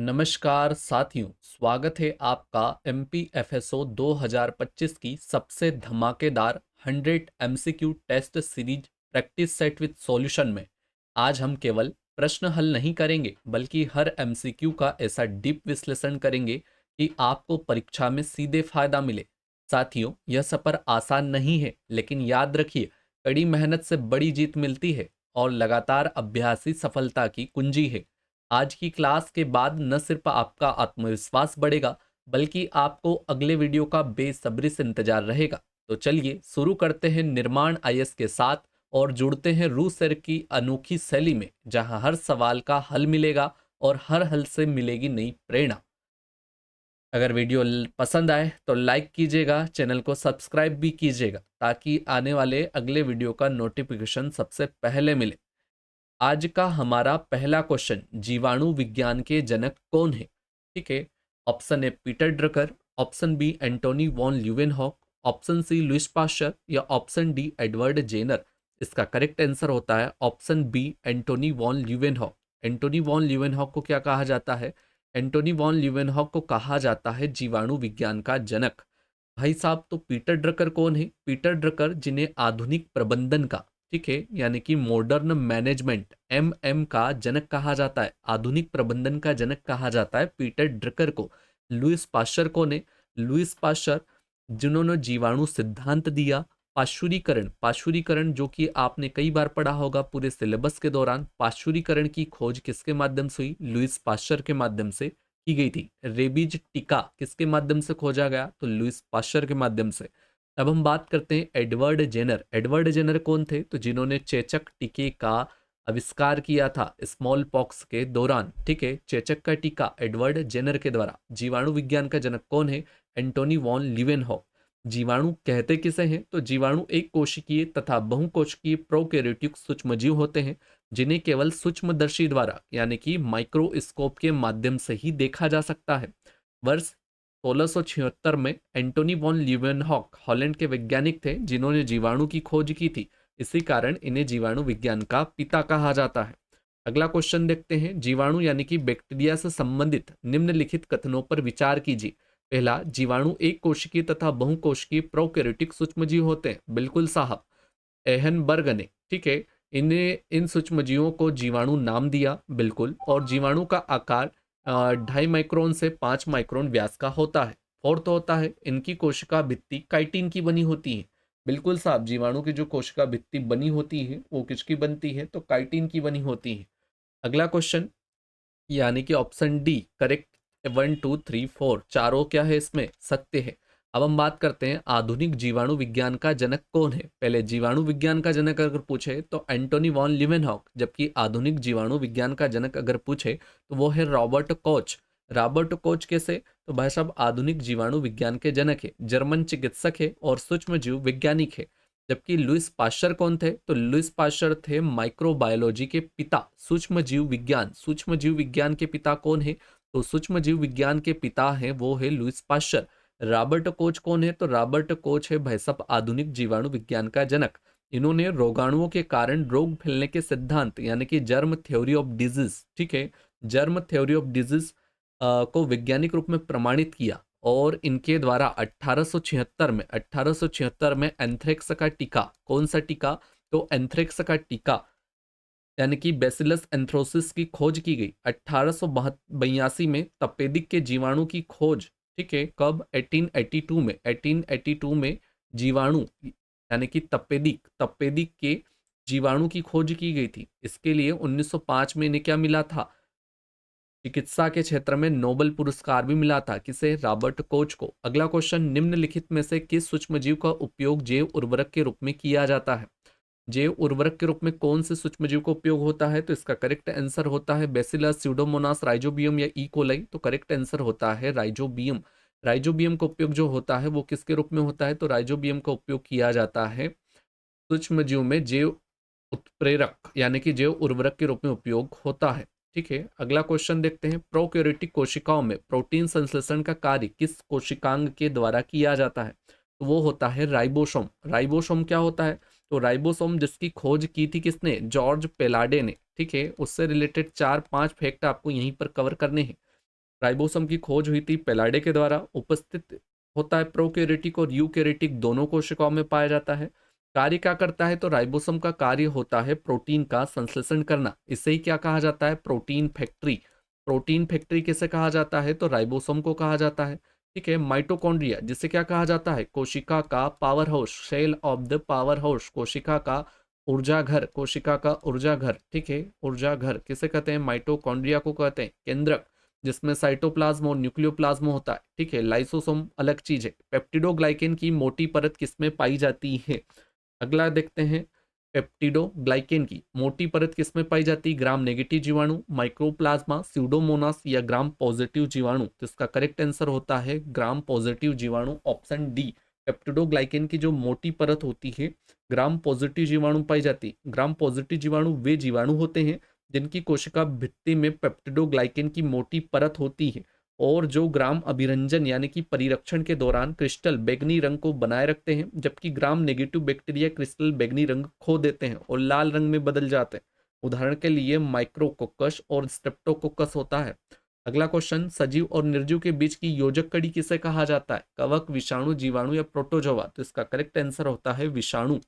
नमस्कार साथियों, स्वागत है आपका MPFSO 2025 की सबसे धमाकेदार 100 MCQ test series practice set with solution में। आज हम केवल प्रश्न हल नहीं करेंगे बल्कि हर MCQ का ऐसा डीप विश्लेषण करेंगे कि आपको परीक्षा में सीधे फायदा मिले। साथियों, यह सफर आसान नहीं है, लेकिन याद रखिए, कड़ी मेहनत से बड़ी जीत मिलती है और लगातार अभ्यास ही सफलता की कुंजी है। आज की क्लास के बाद न सिर्फ आपका आत्मविश्वास बढ़ेगा, बल्कि आपको अगले वीडियो का बेसब्री से इंतजार रहेगा। तो चलिए शुरू करते हैं निर्माण आईएएस के साथ और जुड़ते हैं रूस सर की अनोखी शैली में, जहां हर सवाल का हल मिलेगा और हर हल से मिलेगी नई प्रेरणा। अगर वीडियो पसंद आए तो लाइक कीजिएगा, चैनल को सब्सक्राइब भी कीजिएगा ताकि आने वाले अगले वीडियो का नोटिफिकेशन सबसे पहले मिले। आज का हमारा पहला क्वेश्चन, जीवाणु विज्ञान के जनक कौन है? ठीक है। Option A Peter Drucker, option B Antonie van Leeuwenhoek, option C Louis Pasteur या ऑप्शन डी एडवर्ड जेनर। इसका करेक्ट आंसर होता है option B Antonie van Leeuwenhoek. Antonie van Leeuwenhoek को क्या कहा जाता है? एंटोनी वॉन ल्यूवेनहॉक को कहा जाता है जीवाणु विज्ञान का जनक। भाई साहब, तो पीटर ड्रकर कौन है? पीटर ड्रकर, जिन्हें आधुनिक प्रबंधन का, ठीक है, यानी कि मॉडर्न मैनेजमेंट MM का जनक कहा जाता है, आधुनिक प्रबंधन का जनक कहा जाता है पीटर ड्रकर को। लुइस पाश्चर कौन है? लुइस पाश्चर, जिन्होंने जीवाणु सिद्धांत दिया। पाश्चुरीकरण, पाश्चुरीकरण जो कि आपने कई बार पढ़ा होगा पूरे सिलेबस के दौरान। पाश्चुरीकरण की खोज किसके माध्यम से हुई? लुइस पाश्चर के माध्यम से की गई थी। रेबीज टीका किसके माध्यम से खोजा गया? तो लुइस पाश्चर के माध्यम से। अब हम बात करते हैं एडवर्ड जेनर। एडवर्ड जेनर कौन थे? तो जिन्होंने चेचक टीके का आविष्कार किया था स्मॉल पॉक्स के दौरान। ठीक है, चेचक का टीका एडवर्ड जेनर के द्वारा। जीवाणु विज्ञान का जनक कौन है? Antony van Leeuwenhoek. जीवाणु कहते किसे हैं? तो जीवाणु एक कोशिकीय तथा बहुकोशिकीय प्रोकैरियोटिक सूक्ष्मजीव होते हैं, जिन्हें केवल सूक्ष्मदर्शी द्वारा, यानी कि माइक्रोस्कोप के माध्यम से ही देखा जा सकता है। वर्ष 1676 में एंटोनी वॉन ल्यूवेनहॉक हॉलैंड के वैज्ञानिक थे, जिन्होंने जीवाणु की खोज की थी। इसी कारण इन्हें जीवाणु विज्ञान का पिता कहा जाता है। अगला क्वेश्चन देखते हैं। जीवाणु यानी कि बैक्टीरिया से संबंधित निम्नलिखित कथनों पर विचार कीजिए। पहला, जीवाणु एक कोशिकीय तथा बहुकोशिकीय प्रोकैरियोटिक सूक्ष्मजीव होते हैं। बिल्कुल साहब, एहनबर्ग ने, ठीक है, इन्हें इन सूक्ष्मजीवों को जीवाणु नाम दिया। बिल्कुल। और जीवाणु का आकार 2.5 माइक्रोन से 5 माइक्रोन व्यास का होता है। फोर्थ होता है, इनकी कोशिका भित्ति काइटिन की बनी होती है। बिल्कुल साहब, जीवाणु की जो कोशिका भित्ति बनी होती है वो किसकी बनती है? तो काइटिन की बनी होती है। अगला क्वेश्चन, यानी कि ऑप्शन डी करेक्ट। 1 2 3 4 चारों क्या है इसमें? सत्य है। अब हम बात करते हैं आधुनिक जीवाणु विज्ञान का जनक कौन है। पहले जीवाणु विज्ञान का जनक अगर पूछे तो एंटोनी वॉन ल्यूवेनहॉक, जबकि आधुनिक जीवाणु विज्ञान का जनक अगर पूछे तो वो है रॉबर्ट कोच। रॉबर्ट कोच कैसे? तो भाई साहब, आधुनिक जीवाणु विज्ञान के जनक है, जर्मन चिकित्सक है और सूक्ष्मजीव वैज्ञानिक है। जबकि लुइस पाश्चर कौन थे? तो लुइस पाश्चर थे माइक्रोबायोलॉजी के पिता। सूक्ष्म जीव विज्ञान के पिता कौन है? तो सूक्ष्म जीव विज्ञान के पिता हैं वो है लुइस पाश्चर। रॉबर्ट कोच कौन है? तो रॉबर्ट कोच है भाई साहब आधुनिक जीवाणु विज्ञान का जनक। इन्होंने रोगाणुओं के कारण रोग फैलने के सिद्धांत, यानी कि जर्म थ्योरी ऑफ डिजीज, ठीक है, जर्म थ्योरी ऑफ डिजीज को वैज्ञानिक रूप में प्रमाणित किया। और इनके द्वारा 1876 में एंथ्रेक्स का टीका, कौन सा टीका? तो एंथ्रेक्स का टीका, यानी कि बेसिलस एंथ्रोसिस की खोज की गई। 1882 में तपेदिक के जीवाणु की खोज, ठीक है, कब? 1882 में जीवाणु, यानी कि तपेदिक तपेदिक के जीवाणु की खोज की गई थी। इसके लिए 1905 में इन्हें क्या मिला था? चिकित्सा के क्षेत्र में नोबेल पुरस्कार भी मिला था। किसे? रॉबर्ट कोच को। अगला क्वेश्चन, निम्नलिखित में से किस सूक्ष्मजीव का उपयोग जैव उर्वरक के रूप में किया जाता है? जैव उर्वरक के रूप में कौन से सूक्ष्मजीव का उपयोग होता है? तो इसका करेक्ट आंसर होता है बेसिलस, स्यूडोमोनास, राइजोबियम या ई कोलाई। तो करेक्ट आंसर होता है राइजोबियम। राइजोबियम का उपयोग जो होता है वो किसके रूप में होता है? तो राइजोबियम का उपयोग किया जाता है सूक्ष्मजीव में जैव उत्प्रेरक, यानी कि जैव उर्वरक के रूप में उपयोग होता है। ठीक है, अगला क्वेश्चन देखते हैं। प्रोकैरियोटिक कोशिकाओं में प्रोटीन संश्लेषण का कार्य किस कोशिकांग के द्वारा किया जाता है? तो वो होता है राइबोसोम। राइबोसोम क्या होता है? तो राइबोसोम जिसकी खोज की थी किसने? जॉर्ज पेलाडे ने। ठीक है, उससे रिलेटेड 4-5 फैक्ट आपको यहीं पर कवर करने हैं। राइबोसोम की खोज हुई थी पेलाडे के द्वारा। उपस्थित होता है प्रोकैरियोटिक और यूकैरियोटिक दोनों कोशिकाओं में पाया जाता है। कार्य क्या करता है? तो राइबोसोम का कार्य होता है प्रोटीन का संश्लेषण करना। इसे ही क्या कहा जाता है? Protein factory. प्रोटीन फैक्ट्री किसे कहा जाता है? तो राइबोसोम को कहा जाता है। ठीक है। माइटोकॉन्ड्रिया जिसे क्या कहा जाता है? कोशिका का power house, shell of the power house, कोशिका का ऊर्जा घर, कोशिका का ऊर्जा घर। ठीक है। ऊर्जा घर किसे कहते हैं? माइटोकॉन्ड्रिया को कहते हैं। केंद्रक जिसमें साइटोप्लाज्म और न्यूक्लियोप्लाज्म होता है। ठीक है। लाइसोसोम अलग चीज है। पेप्टिडोग्लाइकेन की मोटी परत किसमें पाई जाती है? अगला देखते हैं। पेप्टिडोग्लाइकेन की मोटी परत किसमें पाई जाती है? ग्राम नेगेटिव जीवाणु, माइक्रोप्लाज्मा, स्यूडोमोनास या ग्राम पॉजिटिव जीवाणु। तो इसका करेक्ट आंसर होता है ग्राम पॉजिटिव जीवाणु, ऑप्शन डी। पेप्टिडोग्लाइकेन की जो मोटी परत होती है ग्राम पॉजिटिव जीवाणु पाई जाती है। ग्राम पॉजिटिव जीवाणु वे जीवाणु होते हैं जिनकी कोशिका भित्ति में पेप्टिडोग्लाइकेन की मोटी परत होती है और जो ग्राम अभिरंजन यानी कि परिरक्षण के दौरान क्रिस्टल बैगनी रंग को बनाए रखते हैं, जबकि ग्राम नेगेटिव बैक्टीरिया क्रिस्टल बैगनी रंग खो देते हैं और लाल रंग में बदल जाते हैं। उदाहरण के लिए माइक्रोकोकस और स्ट्रेप्टोकोकस होता है। अगला क्वेश्चन, सजीव और निर्जीव के बीच की योजक कड़ी किसे कहा जाता है? कवक, विषाणु, जीवाणु या प्रोटोजोआ। तो इसका करेक्ट आंसर होता है विषाणु।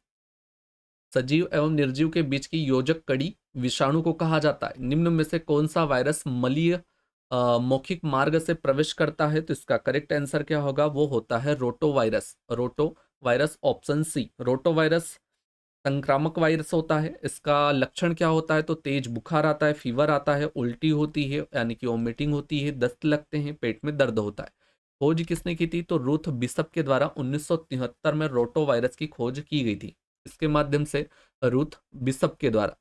सजीव एवं निर्जीव के बीच की योजक कड़ी विषाणु को कहा जाता है। निम्न में से कौन सा वायरस मलीय मौखिक मार्ग से प्रवेश करता है? तो इसका करेक्ट आंसर क्या होगा? वो होता है रोटो वायरस। रोटो वायरस, ऑप्शन सी। रोटो वायरस संक्रामक वायरस होता है। इसका लक्षण क्या होता है? तो तेज बुखार आता है, फीवर आता है, उल्टी होती है यानी कि वोमिटिंग होती है, दस्त लगते हैं, पेट में दर्द होता है। खोज किसने की थी? तो रूथ बिशप के द्वारा 1973 में रोटो वायरस की खोज की गई थी। इसके माध्यम से रूथ बिशप के द्वारा।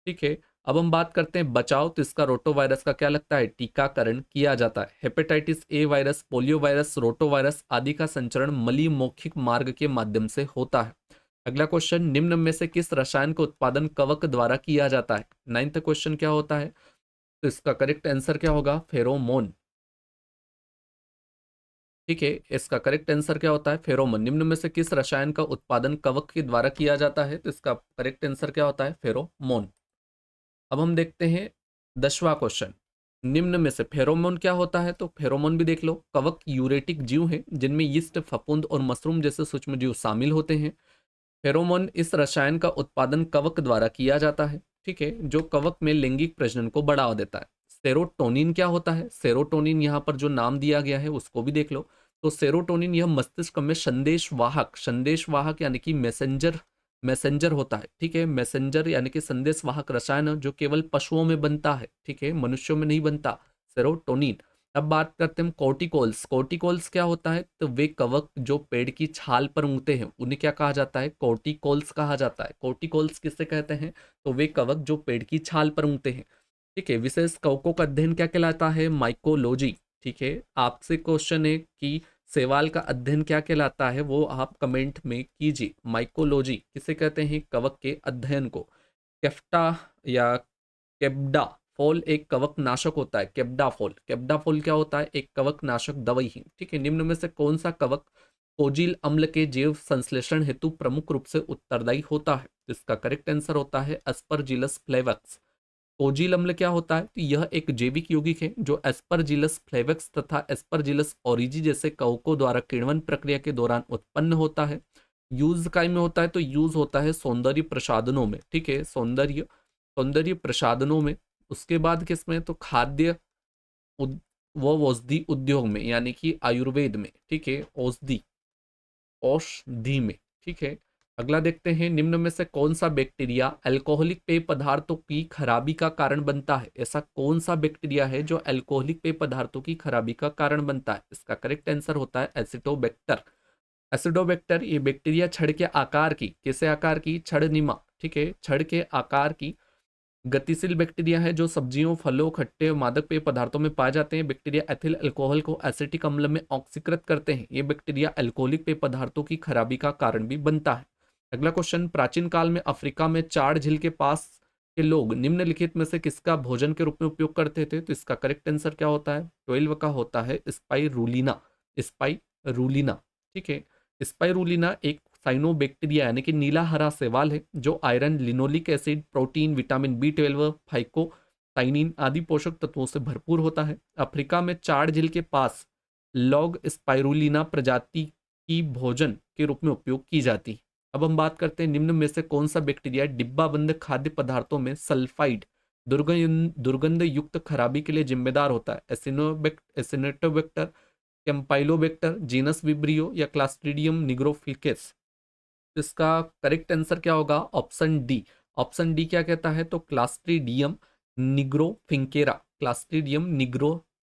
ठीक है। अब हम बात करते हैं बचाव। तो इसका रोटो वायरस का क्या लगता है? टीकाकरण किया जाता है। Hepatitis A virus, polio virus, रोटो वायरस आदि का संचरण मली मौखिक मार्ग के माध्यम से होता है। अगला क्वेश्चन, निम्न में से किस रसायन का उत्पादन कवक द्वारा किया जाता है? नाइन्थ क्वेश्चन क्या होता है? तो इसका करेक्ट आंसर क्या होगा? फेरोमोन। ठीक है। इसका करेक्ट आंसर क्या होता है? फेरोमोन। निम्न में से किस रसायन का उत्पादन कवक के द्वारा किया जाता है? तो इसका करेक्ट आंसर क्या होता है? फेरोमोन। अब हम देखते हैं 10वां क्वेश्चन। निम्न में से फेरोमोन क्या होता है? तो फेरोमोन भी देख लो। कवक यूरेटिक जीव हैं जिनमें यीस्ट, फफूंद और मशरूम जैसे सूक्ष्म जीव शामिल होते हैं। फेरोमोन इस रसायन का उत्पादन कवक द्वारा किया जाता है। ठीक है। जो कवक में लैंगिक प्रजनन को बढ़ावा देता है। सेरोटोनिन क्या होता है? सेरोटोनिन यहाँ पर जो नाम दिया गया है उसको भी देख लो। तो सेरोटोनिन यह मस्तिष्क में संदेशवाहक, संदेशवाहक यानी कि मैसेंजर, मैसेंजर होता है। ठीक है। मैसेंजर यानी कि संदेशवाहक रसायन है जो केवल पशुओं में बनता है। ठीक है। मनुष्यों में नहीं बनता सेरोटोनिन। अब बात करते हैं कॉर्टिकोल्स। कॉर्टिकोल्स क्या होता है? तो वे कवक जो पेड़ की छाल पर उगते हैं उन्हें क्या कहा जाता है? कॉर्टिकोल्स कहा जाता है। कॉर्टिकोल्स किससे कहते हैं? तो वे कवक जो पेड़ की छाल पर उगते हैं। ठीक है। विशेष कवकों का अध्ययन क्या कहलाता है? माइकोलॉजी। ठीक है। आपसे क्वेश्चन है कि शैवाल का अध्ययन क्या कहलाता है? वो आप कमेंट में कीजिए। माइकोलॉजी किसे कहते हैं? कवक के अध्ययन को। केफ्टा या केब्डा फॉल एक कवक नाशक होता है। केब्डाफॉल, केब्डाफॉल क्या होता है? एक कवक नाशक दवाई है। ठीक है। निम्न में से कौन सा कवक कोजिल अम्ल के जैव संश्लेषण हेतु प्रमुख रूप से उत्तरदायी होता है? तो इसका करेक्ट आंसर होता है एस्परजिलस फ्लेवक्स। कोजिल अम्ल क्या होता है? तो यह एक जैविक यौगिक है जो एस्परजिलस फ्लेवक्स तथा एस्परजिलस ओरिजी जैसे कवकों द्वारा किण्वन प्रक्रिया के दौरान उत्पन्न होता है। यूज काय में होता है? तो यूज होता है सौंदर्य प्रसाधनों में। ठीक है। सौंदर्य, सौंदर्य प्रसाधनों में। उसके बाद किसमें? तो खाद्य उद, वो औषधि उद्योग में यानी कि आयुर्वेद में। ठीक है। औषधि, औषधि में। ठीक है। अगला देखते हैं, निम्न में से कौन सा बैक्टीरिया अल्कोहलिक पेय पदार्थों की खराबी का कारण बनता है? ऐसा कौन सा बैक्टीरिया है जो अल्कोहलिक पेय पदार्थों की खराबी का कारण बनता है? इसका करेक्ट आंसर होता है एसिटोबैक्टर। एसिडोबैक्टर ये बैक्टीरिया छड़ के आकार की, कैसे आकार की? छड़निमा। ठीक है। छड़ के आकार की गतिशील बैक्टीरिया है जो सब्जियों, फलों, खट्टे और मादक पेय पदार्थों में पाए जाते हैं। बैक्टीरिया एथिल अल्कोहल को एसिटिक अम्ल में ऑक्सीकृत करते हैं। ये बैक्टीरिया अल्कोहलिक पेय पदार्थों की खराबी का कारण भी बनता है। अगला क्वेश्चन, प्राचीन काल में अफ्रीका में चार झील के पास के लोग निम्नलिखित में से किसका भोजन के रूप में उपयोग करते थे? तो इसका करेक्ट आंसर क्या होता है? 12 का होता है स्पाइरूलिना। स्पाइरूलिना। ठीक है। स्पाइरूलिना एक साइनोबैक्टीरिया यानी कि नीला हरा शैवाल है जो iron, linoleic acid, protein, vitamin B 12, phycocyanin आदि पोषक तत्वों से भरपूर होता है। अफ्रीका में चाड़ झील के पास लॉग स्पाइरुलिना प्रजाति की भोजन के रूप में उपयोग की जाती है। अब हम बात करते हैं निम्न में से कौन सा बैक्टीरिया डिब्बाबंद खाद्य पदार्थों में सल्फाइड दुर्गंध युक्त खराबी के लिए जिम्मेदार होता है? एसिनोटोबैक्टर, कैम्पाइलोबैक्टर, जीनस विब्रियो या क्लास्ट्रीडियम निग्रोफिकेस? इसका करेक्ट आंसर क्या होगा? Option D. ऑप्शन डी क्या कहता है? तो क्लास्ट्रीडियम निग्रोफिंकेरा, क्लास्ट्रीडियम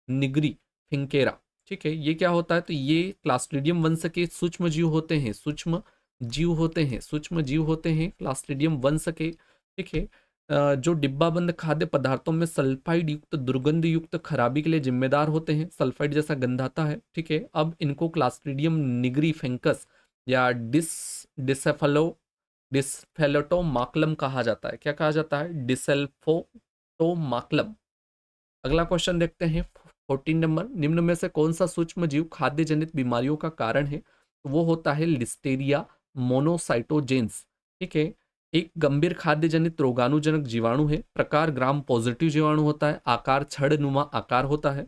निग्री फिंकेरा। ठीक है, ये क्या होता है? तो ये क्लास्ट्रीडियम वंश के सूक्ष्म जीव होते हैं, सूक्ष्म जीव होते हैं क्लास्ट्रीडियम वंश के। ठीक है, जो डिब्बाबंद खाद्य पदार्थों में सल्फाइड युक्त दुर्गंध युक्त खराबी के लिए जिम्मेदार होते हैं, सल्फाइड जैसा गंध आता है। ठीक है, अब इनको क्लास्ट्रीडियम निग्रीफेंकस या डिसफेलोटोमाक्लम कहा जाता है। क्या कहा जाता है? डिसल्फोटोमाक्लम। अगला क्वेश्चन देखते हैं 14 नंबर। निम्न में से कौन सा सूक्ष्म जीव खाद्य जनित बीमारियों का कारण है? तो वो होता है लिस्टेरिया मोनोसाइटोजेंस। ठीक है, एक गंभीर खाद्य जनित रोगाणुजनक जीवाणु है। प्रकार ग्राम पॉजिटिव जीवाणु होता है। आकार छड़नुमा आकार होता है।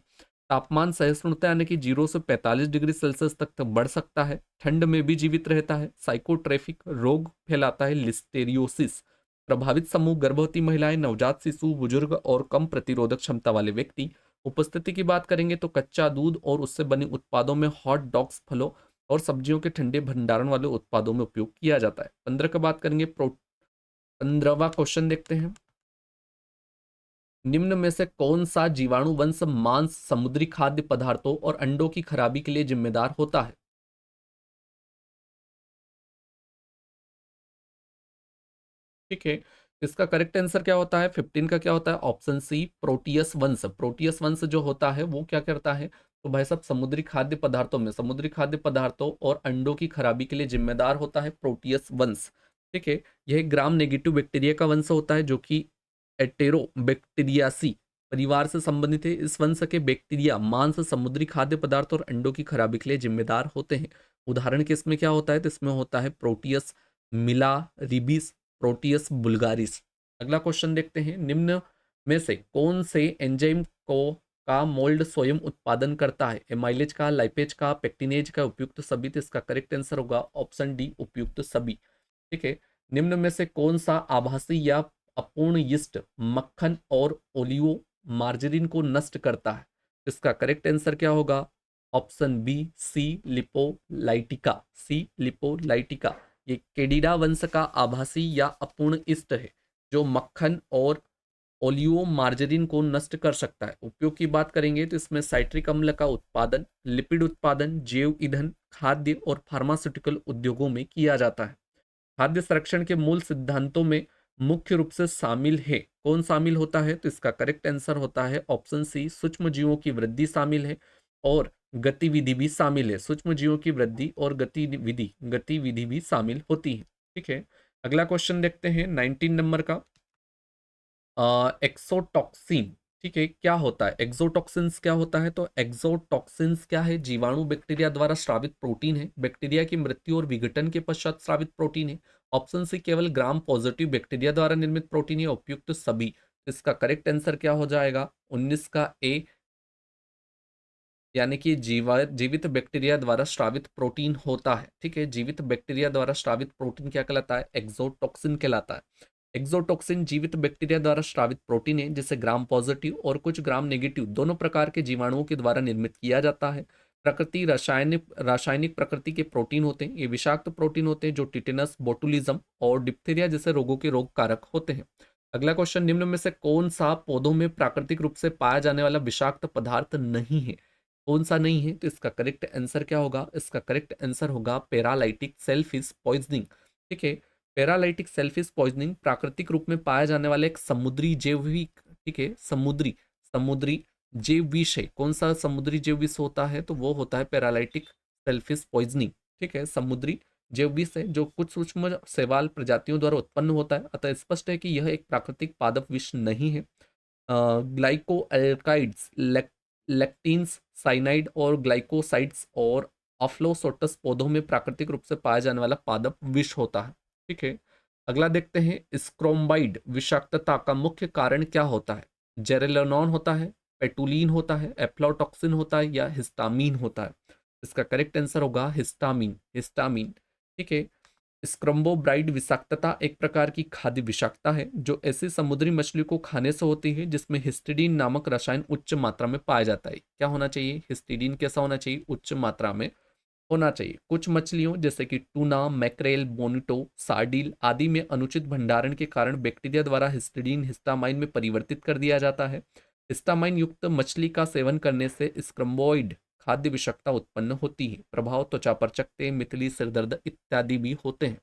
तापमान सहिष्णुता यानी कि 0 से 45 डिग्री सेल्सियस तक बढ़ सकता है। ठंड में भी जीवित रहता है। साइकोट्रेफिक रोग फैलाता है लिस्टेरियोसिस। प्रभावित समूह गर्भवती महिलाएं, नवजात शिशु, बुजुर्ग और कम प्रतिरोधक क्षमता वाले व्यक्ति। उपस्थिति की बात करेंगे तो कच्चा दूध और उससे बने उत्पादों में हॉट डॉग्स, फलों और सब्जियों के ठंडे भंडारण वाले उत्पादों में उपयोग किया जाता है। 15 की बात करेंगे। 15वां क्वेश्चन देखते हैं। निम्न में से कौन सा जीवाणु वंश मांस, समुद्री खाद्य पदार्थों और अंडों की खराबी के लिए जिम्मेदार होता है? ठीक है, इसका करेक्ट आंसर क्या होता है? 15 का क्या होता है? ऑप्शन सी प्रोटियस वंश। प्रोटियस वंश जो होता है वो क्या करता है? तो भाई साहब समुद्री खाद्य पदार्थों और अंडों की खराबी के लिए जिम्मेदार होता है प्रोटियस वंश। ठीक है, यह एक ग्राम नेगेटिव बैक्टीरिया का वंश होता है जो कि एटेरोबैक्टीरियासी परिवार से संबंधित है। इस वंश के बैक्टीरिया मांस, समुद्री खाद्य पदार्थ और अंडों की खराबी के लिए जिम्मेदार होते हैं। उदाहरण के इसमें क्या होता है? तो इसमें होता है प्रोटियस मिला रिबिस, प्रोटियस बुल्गारिस। अगला क्वेश्चन देखते हैं। निम्न में से कौन से एंजाइम को का मोल्ड स्वयं उत्पादन करता है? एमाइलेज का, लाइपेज का, पेक्टिनेज का, उपयुक्त सभी? तो इसका करेक्ट आंसर होगा ऑप्शन डी, उपयुक्त सभी। ठीक है, निम्न में से कौन सा आभासी या अपूर्ण यीस्ट मक्खन और ओलियो मार्जरीन को नष्ट करता है? इसका करेक्ट आंसर क्या होगा? ऑप्शन बी, सी लिपोलाइटिका। ये केडिडा वंश का आभासी या अपूर्ण ईस्ट है जो मक्खन और ओलियो मार्जरीन को नष्ट कर सकता है। उपयोग की बात करेंगे तो इसमें साइट्रिक अम्ल का उत्पादन, लिपिड उत्पादन, जैव ईंधन, खाद्य और फार्मास्यूटिकल उद्योगों में किया जाता है। खाद्य संरक्षण के मूल सिद्धांतों में मुख्य रूप से शामिल है। कौन शामिल होता है? तो इसका करेक्ट आंसर होता है ऑप्शन सी, सूक्ष्म जीवों की वृद्धि शामिल है और गतिविधि भी शामिल है। सूक्ष्म जीवों की वृद्धि और गतिविधि भी शामिल होती है। ठीक है, अगला क्वेश्चन देखते हैं 19 नंबर का। एक्सोटॉक्सिन। ठीक है, क्या होता है एक्सोटॉक्सिन्स? क्या होता है? तो एक्सोटॉक्सिन्स क्या है? जीवाणु बैक्टीरिया द्वारा स्रावित प्रोटीन है। बैक्टीरिया की मृत्यु और विघटन के पश्चात स्रावित प्रोटीन है। ऑप्शन सी केवल ग्राम पॉजिटिव बैक्टीरिया द्वारा निर्मित प्रोटीन है, उपयुक्त सभी। इसका करेक्ट आंसर क्या हो जाएगा? 19 का ए, यानी कि जीवित बैक्टीरिया द्वारा स्रावित प्रोटीन होता है। ठीक है, जीवित बैक्टीरिया द्वारा स्रावित प्रोटीन क्या कहलाता है? एक्सोटॉक्सिन कहलाता है। एक्सोटॉक्सिन जीवित बैक्टीरिया द्वारा स्रावित प्रोटीन है जिसे ग्राम पॉजिटिव और कुछ ग्राम नेगेटिव दोनों प्रकार के जीवाणुओं के द्वारा निर्मित किया जाता है। प्रकृति रासायनिक प्रकृति के प्रोटीन होते हैं। ये विषाक्त प्रोटीन होते हैं जो टिटेनस, बोटुलिज्म और डिप्थीरिया जैसे रोगों के रोग कारक होते हैं। अगला क्वेश्चन, निम्न में से कौन सा पौधों में प्राकृतिक रूप से पाया जाने वाला विषाक्त पदार्थ नहीं है? कौन सा नहीं है? तो इसका करेक्ट आंसर क्या होगा? इसका करेक्ट आंसर होगा पैरालाइटिक सेलफिश पॉइजनिंग। ठीक है, पैरालाइटिक सेलफिश पॉइजनिंग प्राकृतिक रूप में पाया जाने वाला एक समुद्री जैविक, ठीक है, समुद्री समुद्री जैव विष है। कौन सा समुद्री जैव विष होता है? तो वो होता है पैरालाइटिक सेलफिश पॉइजनिंग। ठीक है, समुद्री जैव विष है जो कुछ सूक्ष्म शैवाल प्रजातियों द्वारा उत्पन्न होता है। अतः स्पष्ट है कि यह एक प्राकृतिक पादप विष नहीं है। ग्लाइको एल्काइड्स, लेक्टिन्स, साइनाइड और ग्लाइकोसाइड्स और अफ्लोसोटस पौधों में प्राकृतिक रूप से पाया जाने वाला पादप विष होता है। ठीक है, अगला देखते हैं स्क्रोम्बाइड विषाक्तता का मुख्य कारण क्या होता है? जेरेलोनॉन होता है, पेटुलिन होता है, एफ्लाटॉक्सिन होता है या हिस्टामीन होता है? इसका करेक्ट आंसर होगा हिस्टामीन, हिस्टामीन। ठीक है। स्क्रम्बोब्राइड विषाक्तता एक प्रकार की खाद्य विषाक्तता है जो ऐसी समुद्री मछली को खाने से होती है जिसमें हिस्टिडीन नामक रसायन उच्च मात्रा में पाया जाता है। क्या होना चाहिए? हिस्टिडीन कैसा होना चाहिए? उच्च मात्रा में होना चाहिए। कुछ मछलियों जैसे कि टूना, मैक्रेल, बोनिटो, सार्डील आदि में अनुचित भंडारण के कारण बैक्टीरिया द्वारा हिस्टिडीन हिस्टामाइन में परिवर्तित कर दिया जाता है। हिस्टामाइन युक्त मछली का सेवन करने से स्क्रम्बोइड खाद्य विषाक्तता उत्पन्न होती है। प्रभाव त्वचा पर चकत्ते, मितली, सिरदर्द इत्यादि भी होते हैं।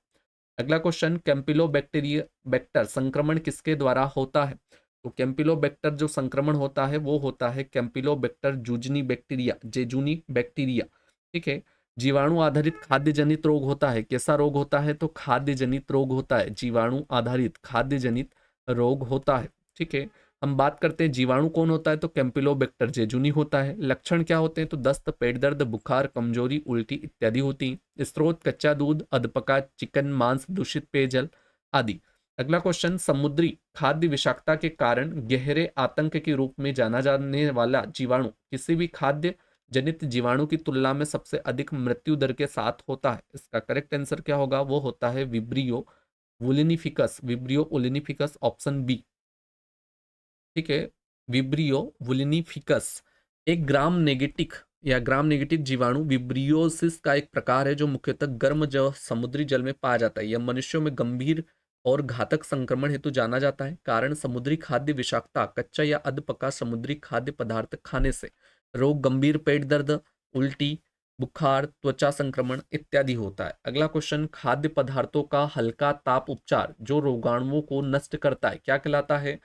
अगला क्वेश्चन, कैंपिलोबैक्टीरिया बैक्टर संक्रमण किसके द्वारा होता है? तो कैंपिलोबैक्टर जो संक्रमण होता है वो होता है कैंपिलोबैक्टर जूजनी बैक्टीरिया, जेजूनी बैक्टीरिया। ठीक है। जीवाणु आधारित खाद्य जनित रोग होता है। कैसा रोग होता है? तो खाद्य जनित रोग होता है, जीवाणु आधारित खाद्य जनित रोग होता है। ठीक है। हम बात करते हैं जीवाणु कौन होता है, तो कैंपिलोबैक्टर जेजुनी होता है। लक्षण क्या होते हैं? तो दस्त, पेट दर्द, बुखार, कमजोरी, उल्टी इत्यादि होती है। स्रोत कच्चा दूध, अधपका चिकन, मांस, दूषित पेयजल आदि। अगला क्वेश्चन, समुद्री खाद्य विषाक्तता के कारण गहरे आतंक के रूप में जाना जाने वाला जीवाणु किसी भी खाद्य जनित जीवाणु की तुलना में सबसे अधिक मृत्यु दर के साथ होता है। इसका करेक्ट आंसर क्या होगा? वो होता है विब्रियो वुलिनिफिकस, विब्रियो उलिनिफिकस, ऑप्शन बी। ठीक है। विब्रियो वुलिनिफिकस एक ग्राम नेगेटिक या ग्राम नेगेटिव जीवाणु विब्रियोसिस का एक प्रकार है जो मुख्यतः गर्म जल समुद्री जल में पाया जाता है। यह मनुष्यों में गंभीर और घातक संक्रमण हेतु जाना जाता है। कारण समुद्री खाद्य विषाक्तता, कच्चा या अधपका समुद्री खाद्य पदार्थ खाने से रोग, गंभीर पेट दर्द, उल्टी, बुखार, त्वचा संक्रमण इत्यादि होता है। अगला क्वेश्चन, खाद्य पदार्थों का हल्का ताप उपचार जो रोगाणुओं को नष्ट करता है क्या कहलाता है?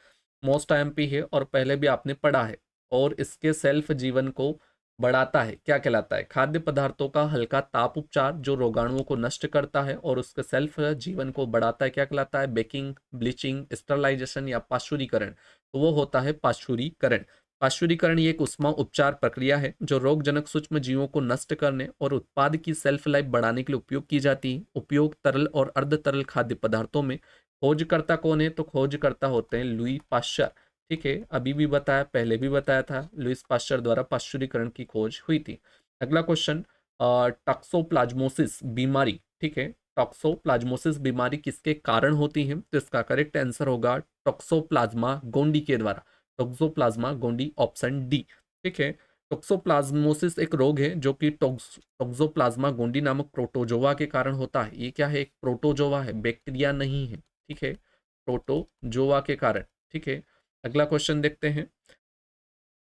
मोस्ट आईएमपी है और पहले भी आपने पढ़ा है, और इसके सेल्फ जीवन को बढ़ाता है। क्या कहलाता है? खाद्य पदार्थों का हल्का ताप उपचार जो रोगाणुओं को नष्ट करता है और उसके सेल्फ जीवन को बढ़ाता है क्या कहलाता है? बेकिंग, ब्लीचिंग, स्टरलाइजेशन या पाश्चुरीकरण? तो वो होता है पाश्चुरीकरण। पाश्चुरीकरण ये एक उष्मा उपचार प्रक्रिया है जो रोगजनक सूक्ष्म जीवों को नष्ट करने और उत्पाद की सेल्फ लाइफ बढ़ाने के लिए उपयोग की जाती है। उपयोग तरल और अर्ध तरल खाद्य पदार्थों में। खोजकर्ता कौन है? तो खोजकर्ता होते हैं लुई पाश्चर। ठीक है। अभी भी बताया, पहले भी बताया था, लुईस पाश्चर द्वारा पाश्चुरीकरण की खोज हुई थी। अगला क्वेश्चन, टॉक्सोप्लाज्मोसिस बीमारी। ठीक है। टॉक्सोप्लाज्मोसिस बीमारी किसके कारण होती है? तो इसका करेक्ट आंसर होगा टॉक्सोप्लाज्मा गोंडी के द्वारा। Toxoplasma Gondi, option D. ठीक है। टॉक्सोप्लाज्मोसिस एक रोग है जो कि टॉक्सोप्लाज्मा गोंडी नामक प्रोटोजोआ के कारण होता है। ये क्या है? एक प्रोटोजोआ है, बैक्टीरिया नहीं है। ठीक है। प्रोटोजोआ के कारण। ठीक है। अगला क्वेश्चन देखते हैं,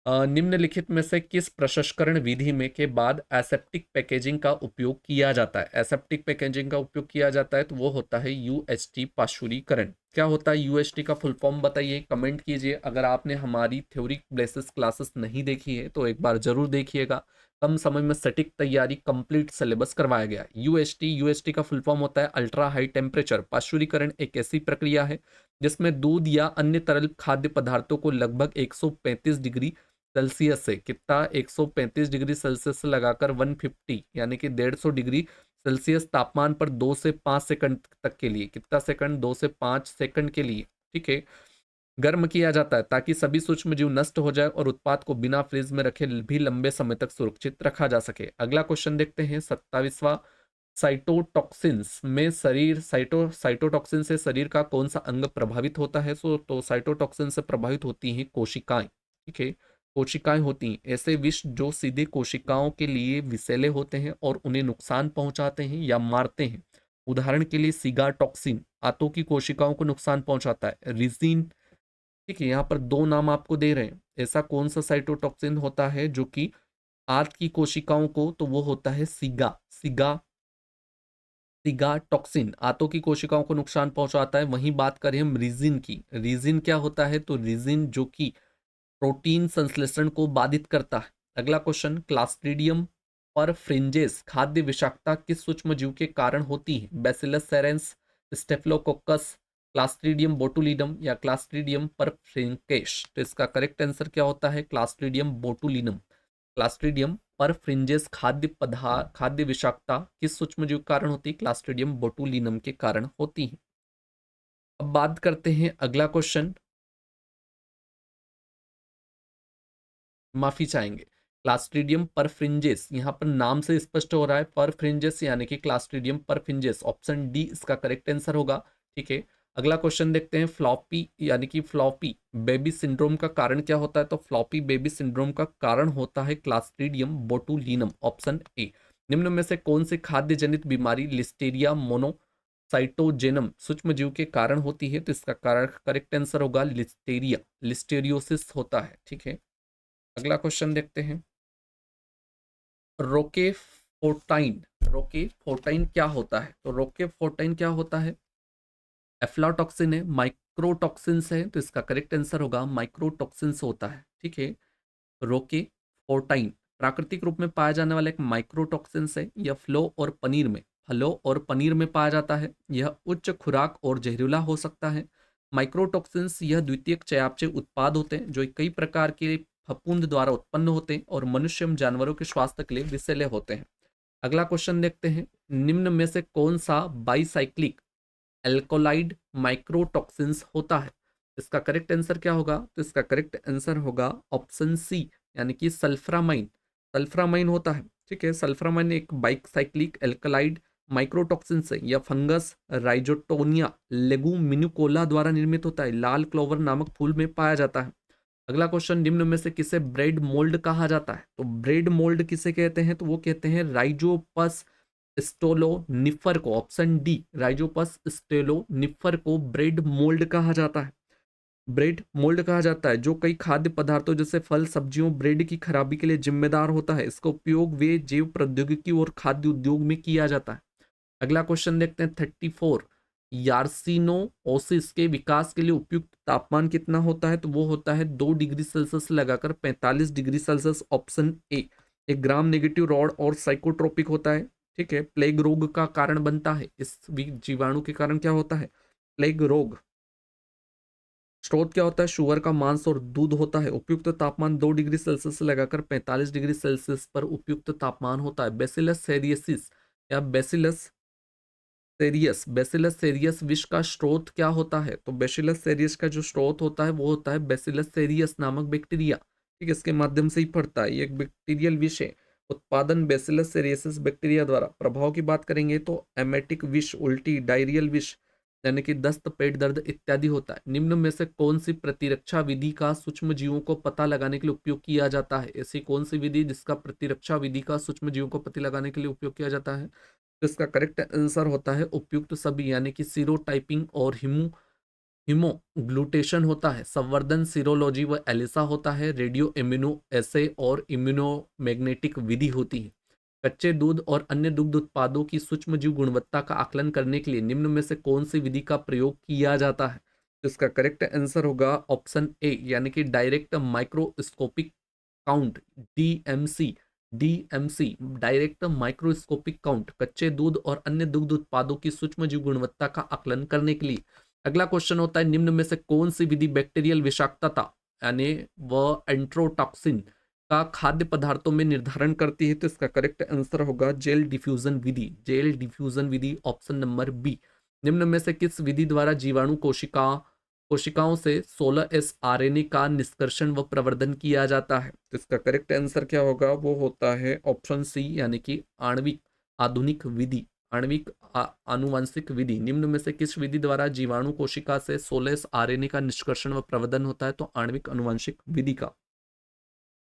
निम्नलिखित में से किस प्रसंस्करण विधि में के बाद एसेप्टिक पैकेजिंग का उपयोग किया जाता है? एसेप्टिक पैकेजिंग का उपयोग किया जाता है तो वो होता है यूएसटी पाश्चुरीकरण। क्या होता है यूएसटी का फुल फॉर्म? बताइए, कमेंट कीजिए। अगर आपने हमारी थ्योरी बेसिस क्लासेस नहीं देखी है तो एक बार जरूर देखिएगा। कम समय में सटीक तैयारी, कंप्लीट सिलेबस करवाया गया। यूएसटी, यूएसटी का फुल फॉर्म होता है अल्ट्रा हाई टेम्परेचर पाश्चुरीकरण। एक ऐसी प्रक्रिया है जिसमें दूध या अन्य तरल खाद्य पदार्थों को लगभग 135 डिग्री सेल्सियस से, कितना, 135 डिग्री सेल्सियस से लगाकर 150 यानी कि 150 डिग्री सेल्सियस तापमान पर 2 से 5 सेकंड तक के लिए, कितना सेकंड? 2 से 5 सेकंड के लिए। ठीक है। गर्म किया जाता है ताकि सभी सूक्ष्म जीव नष्ट हो जाए और उत्पाद को बिना फ्रीज में रखे भी लंबे समय तक सुरक्षित रखा जा सके। अगला क्वेश्चन देखते हैं, 27वां। साइटोटॉक्सिन्स में शरीर साइटोटॉक्सिन से शरीर का कौन सा अंग प्रभावित होता है? तो साइटोटॉक्सिन से प्रभावित होती हैं कोशिकाएं। ठीक है। कोशिकाएं होती हैं ऐसे विष जो सीधे कोशिकाओं के लिए विषैले होते हैं और उन्हें नुकसान पहुंचाते हैं या मारते हैं। उदाहरण के लिए सिगाटॉक्सिन आंतों की कोशिकाओं को नुकसान पहुंचाता है। रिजिन। ठीक है। यहाँ पर दो नाम आपको दे रहे हैं। ऐसा कौन सा साइटोटॉक्सिन होता है जो कि आंत की कोशिकाओं को, तो वो होता है सिगाटॉक्सिन आंतों की कोशिकाओं को नुकसान पहुंचाता है। वहीं बात करें हम रीजिन की, रीजिन क्या होता है? तो रीजिन जो कि प्रोटीन संश्लेषण को बाधित करता है। अगला क्वेश्चन, क्लास्ट्रीडियम परफ्रिंजेस खाद्य विषाक्तता किस सूक्ष्म जीव के कारण होती है? बैसिलस सेरेंस, स्टेफिलोकोकस, क्लास्ट्रीडियम बोटुलिनम या क्लास्ट्रीडियम परफ्रिंकेश? तो इसका करेक्ट आंसर क्या होता है? Clostridium botulinum. क्लास्ट्रीडियम परफ्रिंजेस खाद्य विषाक्तता किस सूक्ष्म जीव के कारण होती है? क्लास्ट्रीडियम बोटुलिनम के कारण होती है। अब बात करते हैं अगला क्वेश्चन, माफी चाहेंगे। क्लास्ट्रीडियम परफ्रिंजेस, यहाँ पर नाम से स्पष्ट हो रहा है परफ्रिंजेस यानी कि क्लास्ट्रीडियम परफ्रिंजेस, ऑप्शन डी इसका करेक्ट आंसर होगा। ठीक है, अगला क्वेश्चन देखते हैं। फ्लॉपी यानी कि फ्लॉपी बेबी सिंड्रोम का कारण क्या होता है? तो फ्लॉपी बेबी सिंड्रोम का कारण होता है क्लास्ट्रीडियम बोटुलिनम, ऑप्शन ए। निम्न में से कौन सी खाद्य जनित बीमारी लिस्टेरिया मोनोसाइटोजेनम सूक्ष्म जीव के कारण होती है? तो इसका कारण करेक्ट आंसर होगा लिस्टेरिया, लिस्टेरियोसिस होता है। ठीक है, अगला क्वेश्चन देखते हैं। रोकेफोर्टाइन, रोकेफोर्टाइन क्या होता है? तो रोकेफोर्टाइन क्या होता है? एफ्लाटॉक्सिन है, माइक्रोटॉक्सिन्स है, तो इसका करेक्ट आंसर होगा माइक्रोटॉक्सिन्स होता है। ठीक है, रोकेफोर्टाइन प्राकृतिक रूप में पाया जाने वाला एक माइक्रोटॉक्सिन्स है। यह फलों और पनीर में पाया जाता है। यह उच्च खुराक और जहरीला हो सकता है। माइक्रोटॉक्सिन्स यह द्वितीयक चयापचय उत्पाद होते हैं जो कई प्रकार के फफूंद द्वारा उत्पन्न होते हैं और मनुष्य एवं जानवरों के स्वास्थ्य के लिए विषैले होते हैं। अगला क्वेश्चन देखते हैं। निम्न में से कौन सा बाईसाइक्लिक एल्कोलाइड माइक्रोटॉक्सिन्स होता है? इसका करेक्ट आंसर क्या होगा? तो इसका करेक्ट आंसर होगा ऑप्शन सी यानी कि सल्फ्रामाइन, सल्फ्रामाइन होता है। ठीक है, सल्फ्रामाइन एक बाइसाइक्लिक एल्कलाइड माइक्रोटॉक्सिन से या फंगस राइजोटोनिया लेगुमिनिकोला द्वारा निर्मित होता है। लाल क्लोवर नामक फूल में पाया जाता है। अगला क्वेश्चन, निम्न में से किसे ब्रेड मोल्ड कहा जाता है? तो ब्रेड मोल्ड किसे कहते हैं? तो वो कहते हैं राइजोपस स्टेलोनिफर को, ऑप्शन डी राइजोपस स्टेलोनिफर को ब्रेड मोल्ड कहा जाता है। ब्रेड मोल्ड कहा जाता है जो कई खाद्य पदार्थों जैसे फल सब्जियों ब्रेड की खराबी के लिए जिम्मेदार होता है। इसका उपयोग वे जैव प्रौद्योगिकी और खाद्य उद्योग में किया जाता है। अगला क्वेश्चन देखते हैं। 34, यार्सिनोओसिस के विकास के लिए उपयुक्त तापमान कितना होता है? तो वो होता है 2 डिग्री सेल्सियस लगाकर 45 डिग्री सेल्सियस, ऑप्शन ए। एक ग्राम नेगेटिव रॉड और साइकोट्रोपिक होता है। ठीक है, प्लेग रोग का कारण बनता है। इस जीवाणु के कारण क्या होता है? प्लेग रोग। स्रोत क्या होता है? शुगर का मांस और दूध होता है। उपयुक्त तापमान 2 डिग्री सेल्सियस से लगाकर 45 डिग्री सेल्सियस पर उपयुक्त तापमान होता है। बेसिलस सेरियसिस या बेसिलस सेरियस विष का स्रोत क्या होता है? तो बेसिलस सेरियस का जो स्रोत होता है वो होता है बेसिलस सेरियस नामक बैक्टीरिया। ठीक है, इसके माध्यम से ही पड़ता है। ये एक बैक्टीरियल विष है। उत्पादन बेसिलस सेरियसिस बैक्टीरिया द्वारा। प्रभाव की बात करेंगे तो एमेटिक विष, उल्टी, डायरियल विष यानी कि दस्त, पेट दर्द इत्यादि होता है। निम्न में से कौन सी प्रतिरक्षा विधि का सूक्ष्म जीवों को पता लगाने के लिए उपयोग किया जाता है? ऐसी कौन सी विधि जिसका प्रतिरक्षा विधि का सूक्ष्म जीवों को पता लगाने के लिए उपयोग किया जाता है? तो इसका करेक्ट आंसर होता है उपयुक्त सभी यानी कि सीरोटाइपिंग और हिमोग्लूटेशन होता है। संवर्धन सीरोलॉजी व एलिसा होता है। रेडियो इम्यूनो एसे और इम्यूनोमैग्नेटिक विधि होती है। कच्चे दूध और अन्य दुग्ध उत्पादों की सूक्ष्म जीव गुणवत्ता का आकलन करने के लिए निम्न में से कौन सी विधि का प्रयोग किया जाता है? तो इसका करेक्ट आंसर होगा ऑप्शन ए यानी कि direct microscopic count, DMC. DMC direct microscopic count कच्चे दूध और अन्य दुग्ध उत्पादों की सूक्ष्म जीव गुणवत्ता का आकलन करने के लिए। अगला क्वेश्चन होता है। निम्न में से कौन सी विधि बैक्टीरियल विषाक्तता यानी व एंट्रोटॉक्सिन का खाद्य पदार्थों में निर्धारण करती है? तो इसका करेक्ट आंसर होगा जेल डिफ्यूजन विधि, जेल डिफ्यूजन विधि, ऑप्शन नंबर बी। निम्न में से किस विधि द्वारा जीवाणु कोशिकाओं से 16S RNA का निष्कर्षण व प्रवर्धन किया जाता है? तो इसका करेक्ट आंसर क्या होगा? वो होता है ऑप्शन सी यानी कि आणविक आधुनिक विधि, आणविक आनुवंशिक विधि। निम्न में से किस विधि द्वारा जीवाणु कोशिका से 16S RNA का निष्कर्षण व प्रवर्धन होता है? तो आणविक आनुवंशिक विधि का।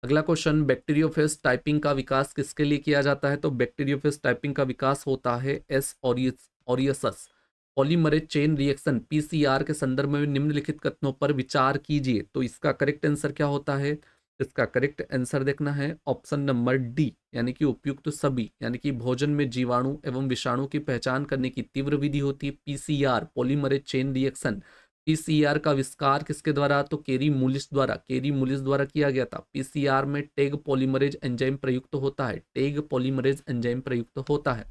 अगला क्वेश्चन, बैक्टीरियोफेज टाइपिंग का विकास किसके लिए किया जाता है? तो बैक्टीरियोफेज टाइपिंग का विकास होता है S aureus polymerase chain reaction PCR के संदर्भ में निम्नलिखित कथनों पर विचार कीजिए। तो इसका करेक्ट आंसर क्या होता है? इसका करेक्ट आंसर देखना है ऑप्शन नंबर डी यानी कि उपयुक्त सभी यानी कि भोजन में जीवाणु एवं विषाणु की पहचान करने की तीव्र विधि होती है PCR, polymerase chain reaction. PCR का आविष्कार किसके द्वारा? तो केरी मुलिस द्वारा किया गया था। पीसीआर में टैग पॉलीमरेज एंजाइम प्रयुक्त होता है, टैग पॉलीमरेज एंजाइम प्रयुक्त होता है।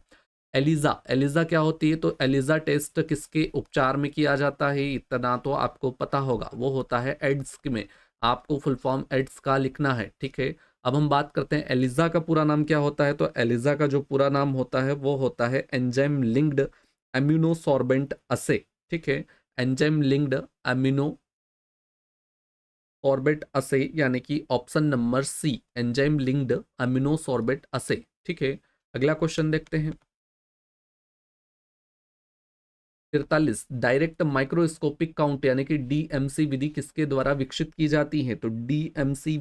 एलिजा, एलिजा क्या होती है? तो एलिजा टेस्ट किसके उपचार में किया जाता है? इतना तो आपको पता होगा, वो होता है एड्स में। आपको फुल फॉर्म एड्स का लिखना है। ठीक है, अब हम बात करते हैं एलिजा का पूरा नाम क्या होता है। तो एलिजा का जो पूरा नाम होता है वो होता है एंजाइम लिंक्ड एम्यूनोसॉर्बेंट असे। ठीक है, enzyme linked amino sorbate assay यानी कि option number C enzyme linked immunosorbent assay. ठीक है, अगला क्वेश्चन देखते हैं। 43 डायरेक्ट माइक्रोस्कोपिक काउंट यानी कि डीएमसी विधि किसके द्वारा विकसित की जाती है? तो डीएमसी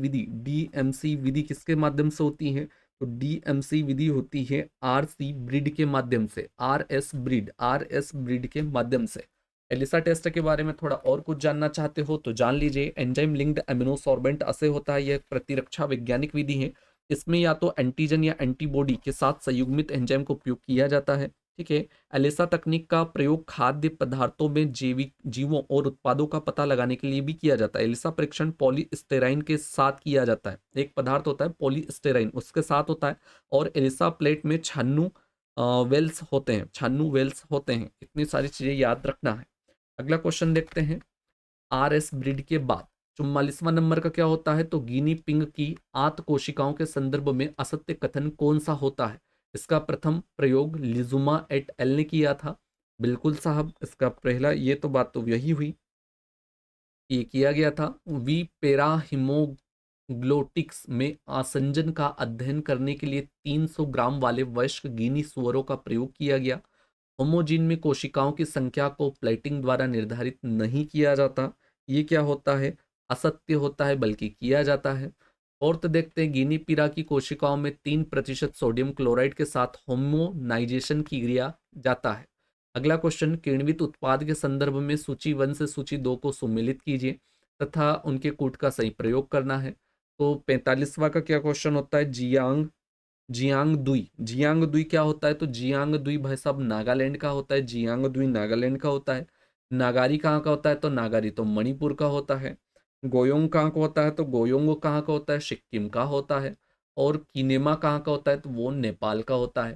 विधि किसके माध्यम से होती है? तो डीएमसी विधि होती है आरसी ब्रीड के माध्यम से, आरएस ब्रीड के माध्यम से। एलिसा टेस्ट के बारे में थोड़ा और कुछ जानना चाहते हो तो जान लीजिए। एंजाइम लिंक्ड एमिनोसॉर्बेंट असे होता है, यह एक प्रतिरक्षा वैज्ञानिक विधि है। इसमें या तो एंटीजन या एंटीबॉडी के साथ संयुग्मित एंजाइम का उपयोग किया जाता है। ठीक है, एलिसा तकनीक का प्रयोग खाद्य पदार्थों में जैविक जीवों और उत्पादों का पता लगाने के लिए भी किया जाता है। एलिसा परीक्षण पॉलीस्टेराइन के साथ किया जाता है। एक पदार्थ होता है पॉलीस्टेराइन, उसके साथ होता है। और एलिसा प्लेट में छानू वेल्स होते हैं। इतनी सारी चीजें याद रखना है। अगला क्वेश्चन देखते हैं। आरएस ब्रीड के बाद 44वां नंबर का क्या होता है? तो गिनी पिंग की आंत कोशिकाओं के संदर्भ में असत्य कथन कौन सा होता है? इसका प्रथम प्रयोग लिजुमा एट एल ने किया था। बिल्कुल साहब, इसका पहला ये तो बात तो यही हुई, ये किया गया था। वी पेरा हिमोग्लोटिक्स में आसंजन का अध्ययन करने के लिए 300 ग्राम वाले वयस्क गिनी सुअरों का प्रयोग किया गया। होमोजीन में कोशिकाओं की संख्या को प्लेटिंग द्वारा निर्धारित नहीं किया जाता। ये क्या होता है? असत्य होता है, बल्कि किया जाता है। और तो देखते हैं, गिनी पीरा की कोशिकाओं में 3% सोडियम क्लोराइड के साथ होमोनाइजेशन की क्रिया जाता है। अगला क्वेश्चन, किण्वित उत्पाद के संदर्भ में सूची 1 से सूची 2 को सुमेलित कीजिए तथा उनके कूट का सही प्रयोग करना है। तो 45वां का क्या क्वेश्चन होता है? जियांग दुई क्या होता है? तो जियांग दुई भाई साहब नागालैंड का होता है। जियांग दुई नागालैंड का होता है। नागारी कहाँ का होता है? तो नागारी तो मणिपुर का होता है। गोयोंग कहाँ का होता है? तो गोयोंग कहाँ का होता है? सिक्किम का होता है। और किनेमा कहाँ का होता है? तो वो नेपाल का होता है।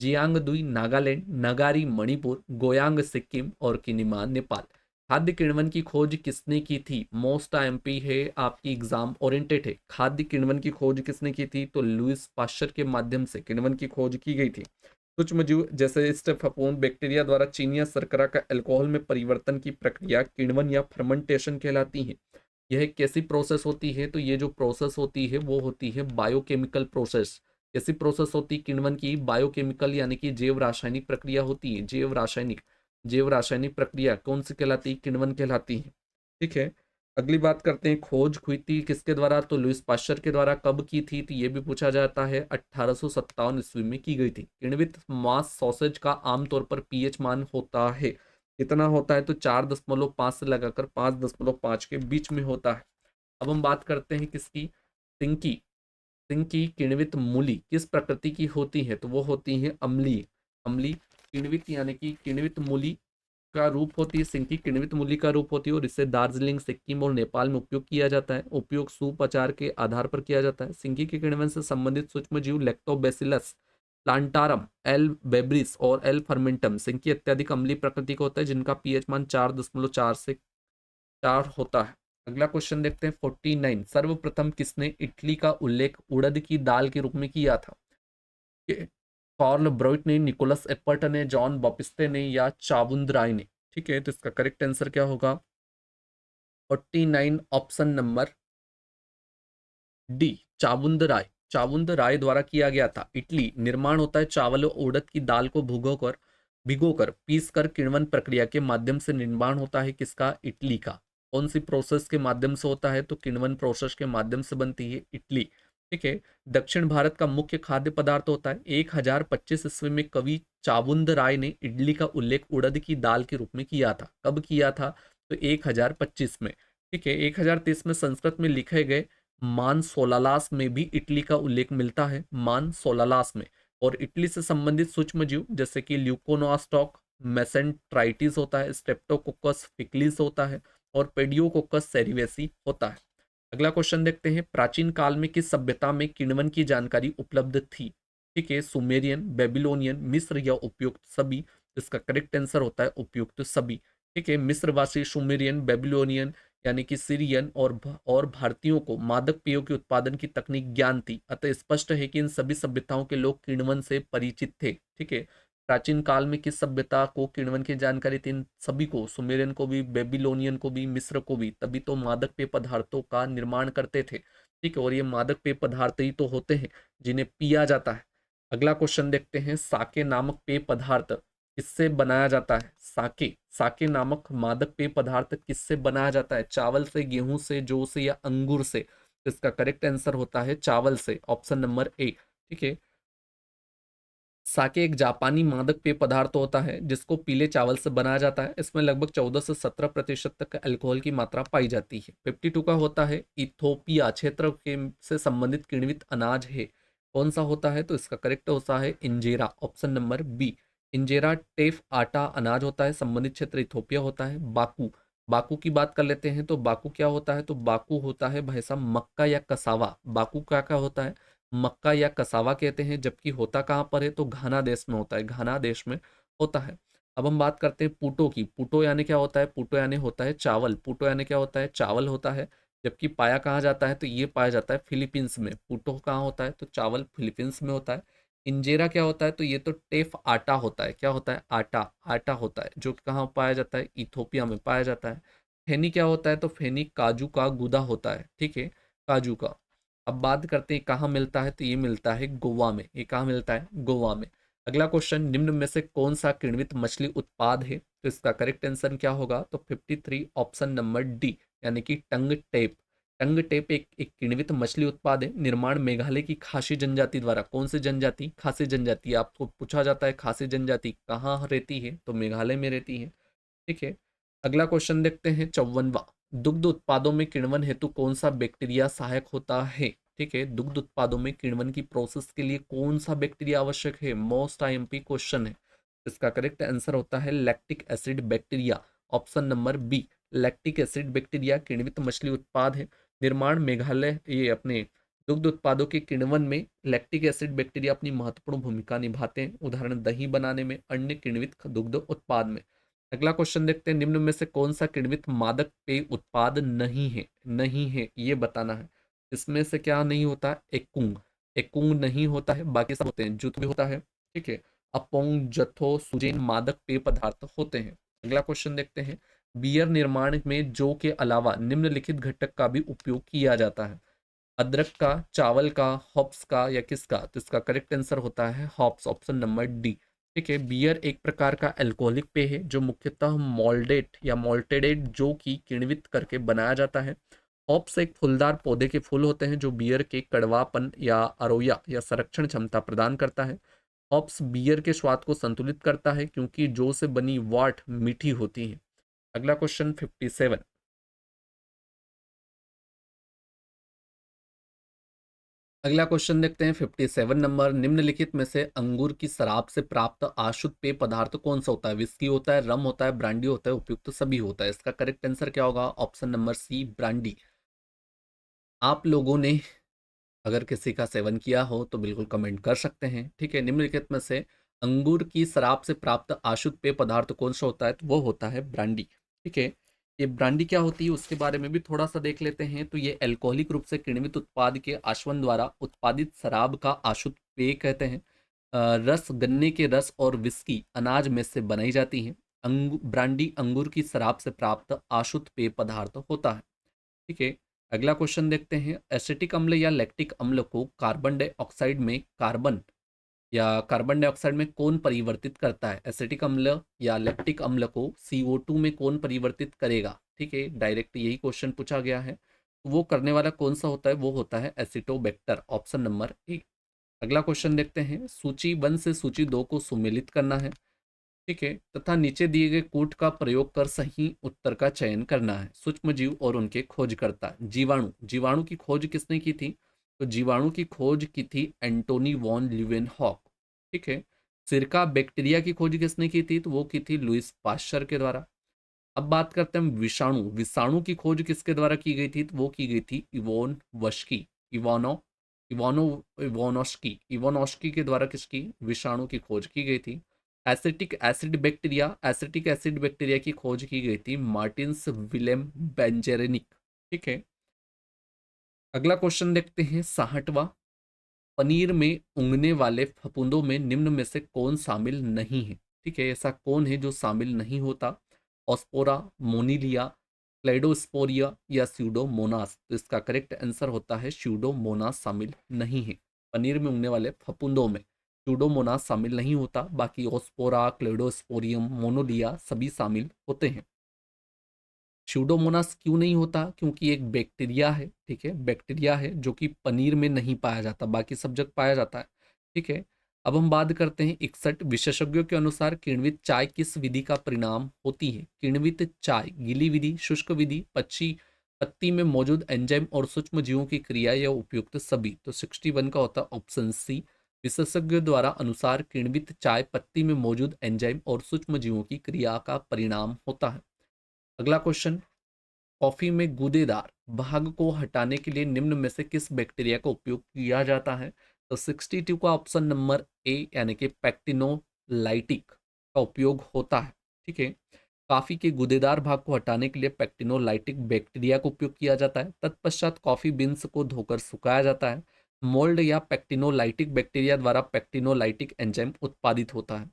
जियांग दुई नागालैंड, नगारी मणिपुर, गोयांग सिक्किम और किनेमा नेपाल। खाद्य किण्वन की खोज किसने की थी? मोस्ट आईएमपी है, आपकी एग्जाम ओरिएंटेड है। खाद्य किण्वन की खोज किसने की थी? तो लुइस पाश्चर के माध्यम से किण्वन की खोज की गई थी। सूक्ष्म जीव जैसे स्टेफोन बैक्टीरिया द्वारा चीनी या शर्करा का अल्कोहल में परिवर्तन की प्रक्रिया किण्वन या फर्मेंटेशन कहलाती है। यह एक कैसी प्रोसेस होती है? तो ये जो प्रोसेस होती है वो होती है बायोकेमिकल प्रोसेस। कैसी प्रोसेस होती है किण्वन की? बायोकेमिकल यानी कि जैव रासायनिक प्रक्रिया होती है। जैव रासायनिक प्रक्रिया कौन सी कहलाती है? किण्वन कहलाती है। ठीक है, अगली बात करते हैं। खोज हुई थी किसके द्वारा? तो लुइस पाश्चर के द्वारा। कब की थी? तो ये भी पूछा जाता है। 1857 ईस्वी में की गई थी। किण्वित मांस सॉसेज का आमतौर पर पीएच मान होता है, कितना होता है? तो 4.5 से लगाकर 5.5 के बीच में होता है। अब हम बात करते हैं किसकी? सिंक की। सिंक की किण्वित मूली किस प्रकृति की होती है? तो वो होती है अम्लीय। अम्लीय किण्वित यानी कि किण्वित मूली का रूप होती है। सिंक की किण्वित मूली का रूप होती है और इसे दार्जिलिंग, सिक्किम और नेपाल में उपयोग किया जाता है। उपयोग सूप अचार के आधार पर किया जाता है। सिंकी के किण्वन से संबंधित सूक्ष्म जीव लैक्टोबैसिलस प्लांटारम, एल बेब्रिस और एल फर्मेंटम सिंकी अत्यधिक अम्लीय प्रकृति का होता है, जिनका पीएच मान 4.4 से 4 होता है। अगला क्वेश्चन देखते हैं। 49 सर्वप्रथम किसने इटली का उल्लेख उड़द की दाल के रूप में किया था? कार्ल ब्रोइट ने, निकोलस एपर्ट ने, जॉन बॉपिस्टे ने या चावुंद राय ने? ठीक है, तो इसका करेक्ट आंसर क्या होगा? 49 ऑप्शन नंबर डी चावुंद राय। चावुंद राय द्वारा किया गया था। इटली निर्माण होता है चावल और उड़द की दाल को भिगोकर पीसकर किण्वन प्रक्रिया के माध्यम से निर्माण होता है। किसका? इटली का। कौन सी प्रोसेस के माध्यम से होता है? तो किण्वन प्रोसेस के माध्यम से बनती है इटली। ठीक है, दक्षिण भारत का मुख्य खाद्य पदार्थ होता है। 1025 ईस्वी में कवि चावुंद राय ने इडली का उल्लेख उड़द की दाल के रूप में किया था। कब किया था? तो 1025 में। ठीक है, 1030 में संस्कृत में लिखे गए मान सोलालास में भी इटली का उल्लेख मिलता है। मान सोलालास में। और इटली से संबंधित सूक्ष्म जीव जैसे कि ल्यूकोनोस्टॉक मेसेंट्राइटिस होता है, स्ट्रेप्टोकोकस फिकलिस होता है और पेडियोकोकस सेरिवेसी होता है। अगला क्वेश्चन देखते हैं। प्राचीन काल में किस सभ्यता में किण्वन की जानकारी उपलब्ध थी? ठीक है, सुमेरियन, बेबीलोनियन, मिस्र या उपयुक्त सभी? इसका करेक्ट आंसर होता है उपयुक्त सभी। ठीक है, मिस्रवासी, सुमेरियन, बेबीलोनियन यानी कि सीरियन और भारतीयों को मादक पेयों के उत्पादन की तकनीक ज्ञान थी। अतः स्पष्ट है कि इन सभी सभ्यताओं के लोग किण्वन से परिचित थे। ठीक है, प्राचीन काल में किस सभ्यता को किण्वन की जानकारी थी? इन सभी को, सुमेरियन को भी, बेबीलोनियन को भी, मिस्र को भी। तभी तो मादक पेय पदार्थों का निर्माण करते थे, ठीक है। और ये मादक पेय पदार्थ ही तो होते हैं जिन्हें पिया जाता है। अगला क्वेश्चन देखते हैं, साके नामक पेय पदार्थ किससे बनाया जाता है? साके, साके नामक मादक पेय पदार्थ किससे बनाया जाता है? चावल से, गेहूं से, जौ से या अंगूर से? तो इसका करेक्ट आंसर होता है चावल से, ऑप्शन नंबर ए, ठीक है। साके एक जापानी मादक पेय पदार्थ होता है जिसको पीले चावल से बनाया जाता है। इसमें लगभग 14 से 17% तक अल्कोहल की मात्रा पाई जाती है। 52 का होता है, इथोपिया क्षेत्र के से संबंधित किण्वित अनाज है, कौन सा होता है? तो इसका करेक्ट होता है injera, option number B. Injera teff आटा अनाज होता है, संबंधित क्षेत्र इथोपिया होता है। बाकू, बाकू की बात कर लेते हैं, तो बाकू क्या होता है? तो बाकू होता है भाई साहब मक्का या कसावा। बाकू क्या क्या होता है? मक्का या कसावा कहते हैं, जबकि होता कहाँ पर है? तो घाना देश में होता है, घाना देश में होता है। अब हम बात करते हैं पूटो की। पूटो यानी क्या होता है? पूटो यानी होता है चावल। पूटो यानी क्या होता है? चावल होता है। जबकि पाया कहाँ जाता है? तो ये पाया जाता है फिलीपींस में। पूटो कहाँ होता है? तो चावल फिलीपींस में होता है। इंजेरा क्या होता है? तो ये तो टेफ आटा होता है। क्या होता है? आटा, आटा होता है, जो कि कहाँ पाया जाता है? इथोपिया में पाया जाता है। फेनी क्या होता है? तो फेनी काजू का गुदा होता है, ठीक है, काजू का। अब बात करते हैं कहाँ मिलता है, तो ये मिलता है गोवा में। ये कहाँ मिलता है? गोवा में। अगला क्वेश्चन, निम्न में से कौन सा किण्वित मछली उत्पाद है? तो इसका करेक्ट आंसर क्या होगा? तो 53, ऑप्शन नंबर डी, यानी कि टंग टेप। टंग टेप एक किण्वित मछली उत्पाद है। निर्माण मेघालय की खासी जनजाति द्वारा। कौन सी जनजाति? खासी जनजाति। आपको पूछा जाता है खासी जनजाति कहाँ रहती है, तो मेघालय में रहती है, ठीक है। अगला क्वेश्चन देखते हैं, 54वां, दुग्ध उत्पादों में किण्वन हेतु कौन सा बैक्टीरिया सहायक होता है? ठीक है, दुग्ध उत्पादों में किण्वन की प्रोसेस के लिए कौन सा बैक्टीरिया आवश्यक है? मोस्ट आईएमपी क्वेश्चन है। इसका करेक्ट आंसर होता है lactic acid bacteria, option number B. Lactic acid bacteria किण्वित मछली उत्पाद है। निर्माण मेघालय, ये अपने दुग्ध उत्पादों के किण्वन में लैक्टिक एसिड बैक्टीरिया अपनी महत्वपूर्ण भूमिका निभाते हैं, उदाहरण दही बनाने में, अन्य किण्वित दुग्ध उत्पाद में। अगला क्वेश्चन देखते हैं, निम्न में से कौन सा किण्वित मादक पेय उत्पाद नहीं है? नहीं है ये बताना है। इसमें से क्या नहीं होता? एकुंग, एकुंग नहीं होता है, बाकी सब होते हैं। जूथ भी होता है, ठीक है। अपोंग, जथो, सुजेन मादक पेय पदार्थ होते हैं। अगला क्वेश्चन देखते हैं, बियर निर्माण में जौ के अलावा निम्नलिखित घटक का भी उपयोग किया जाता है। अदरक का, चावल का, हॉप्स का या किसका? तो इसका करेक्ट आंसर होता है हॉप्स, ऑप्शन नंबर डी, ठीक है। बियर एक प्रकार का अल्कोहलिक पेय है जो मुख्यतः मोल्डेट या मोल्टेडेड जो की किण्वित करके बनाया जाता है। हॉप्स एक फूलदार पौधे के फूल होते हैं जो बियर के कड़वापन या अरोया या संरक्षण क्षमता प्रदान करता है। हॉप्स बियर के स्वाद को संतुलित करता है क्योंकि जौ से बनी वाट मीठी होती है। अगला क्वेश्चन 57, अगला क्वेश्चन देखते हैं 57 नंबर, निम्नलिखित में से अंगूर की शराब से प्राप्त आशुद्ध पेय पदार्थ कौन सा होता है? विस्की होता है, रम होता है, ब्रांडी होता है, उपयुक्त सभी होता है। इसका करेक्ट आंसर क्या होगा? Option number C, brandy. आप लोगों ने अगर किसी का सेवन किया हो तो बिल्कुल कमेंट कर सकते हैं, ठीक है। निम्नलिखित में से अंगूर की शराब से प्राप्त आशुद्ध पेय पदार्थ कौन सा होता है? तो वो होता है ब्रांडी, ठीक है। ये ब्रांडी क्या होती है उसके बारे में भी थोड़ा सा देख लेते हैं। तो ये अल्कोहलिक रूप से किण्वित उत्पाद के आश्वन द्वारा उत्पादित शराब का आशुद्ध पेय कहते हैं। रस, गन्ने के रस और विस्की अनाज में से बनाई जाती है। ब्रांडी अंगूर की शराब से प्राप्त आशुद्ध पेय पदार्थ होता है, ठीक है। अगला क्वेश्चन देखते हैं, एसिटिक अम्ल या लैक्टिक अम्ल को कार्बन डाइऑक्साइड में कार्बन डाइऑक्साइड में कौन परिवर्तित करता है? एसिटिक अम्ल या लैक्टिक अम्ल को CO2 में कौन परिवर्तित करेगा? ठीक है, डायरेक्ट यही क्वेश्चन पूछा गया है। वो करने वाला कौन सा होता है? वो होता है एसिटोबैक्टर, ऑप्शन नंबर ए। अगला क्वेश्चन देखते हैं, सूची 1 से सूची 2 को सुमेलित करना है, ठीक है, तथा नीचे दिए गए कूट का प्रयोग कर सही उत्तर का चयन करना है। सूक्ष्म जीव और उनके खोजकर्ता। जीवाणु, जीवाणु की खोज किसने की थी? तो जीवाणु की खोज की थी एंटोनी वॉन ल्यूवेनहॉक, ठीक है। सिरका बैक्टीरिया की खोज किसने की थी? तो वो की थी लुईस पाश्चर के द्वारा। अब बात करते हैं विषाणु, विषाणु की खोज किसके द्वारा की गई थी? तो वो की गई थी इवोन वस्की, इवानो इवानो इवानोस्की, इवानोस्की के द्वारा किसकी? विषाणु की खोज की गई थी। एसिटिक एसिड बैक्टीरिया की खोज की गई थी मार्टिन्स विलेम बेंजेरेनिक, ठीक है। अगला क्वेश्चन देखते हैं 60वां, पनीर में उगने वाले फफूंदों में निम्न में से कौन शामिल नहीं है? ठीक है, ऐसा कौन है जो शामिल नहीं होता? ऑस्पोरा, मोनिलिया, क्लेडोस्पोरिया या स्यूडोमोनास? तो इसका करेक्ट आंसर होता है स्यूडोमोनास शामिल नहीं है। पनीर में उगने वाले फफूंदों में स्यूडोमोनास शामिल नहीं होता, बाकी ओस्पोरा, क्लेडोस्पोरियम, मोनोलिया सभी शामिल होते हैं। स्यूडोमोनास क्यों नहीं होता? क्योंकि एक बैक्टीरिया है, ठीक है, बैक्टीरिया है जो कि पनीर में नहीं पाया जाता, बाकी सब जगह पाया जाता है। ठीक है, अब हम बात करते हैं 61। विशेषज्ञों के अनुसार किण्वित चाय किस विधि का परिणाम होती है? किण्वित चाय गीली विधि, शुष्क विधि, पत्ती में मौजूद एंजाइम और सूक्ष्म जीवों की क्रिया या उपयुक्त सभी? तो 61 का होता है ऑप्शन सी। विशेषज्ञों द्वारा अनुसार किण्वित चाय पत्ती में मौजूद एंजाइम और सूक्ष्म जीवों की क्रिया का परिणाम होता है। अगला क्वेश्चन, कॉफी में गूदेदार भाग को हटाने के लिए निम्न में से किस बैक्टीरिया का उपयोग किया जाता है? तो 62 का ऑप्शन नंबर ए यानी कि पैक्टिनोलाइटिक का उपयोग होता है। ठीक है, कॉफी के गूदेदार भाग को हटाने के लिए पैक्टिनोलाइटिक बैक्टीरिया का उपयोग किया जाता है। तत्पश्चात कॉफी बीन्स को धोकर सुखाया जाता है। मोल्ड या पैक्टिनोलाइटिक बैक्टीरिया द्वारा पैक्टिनोलाइटिक एंजाइम उत्पादित होता है।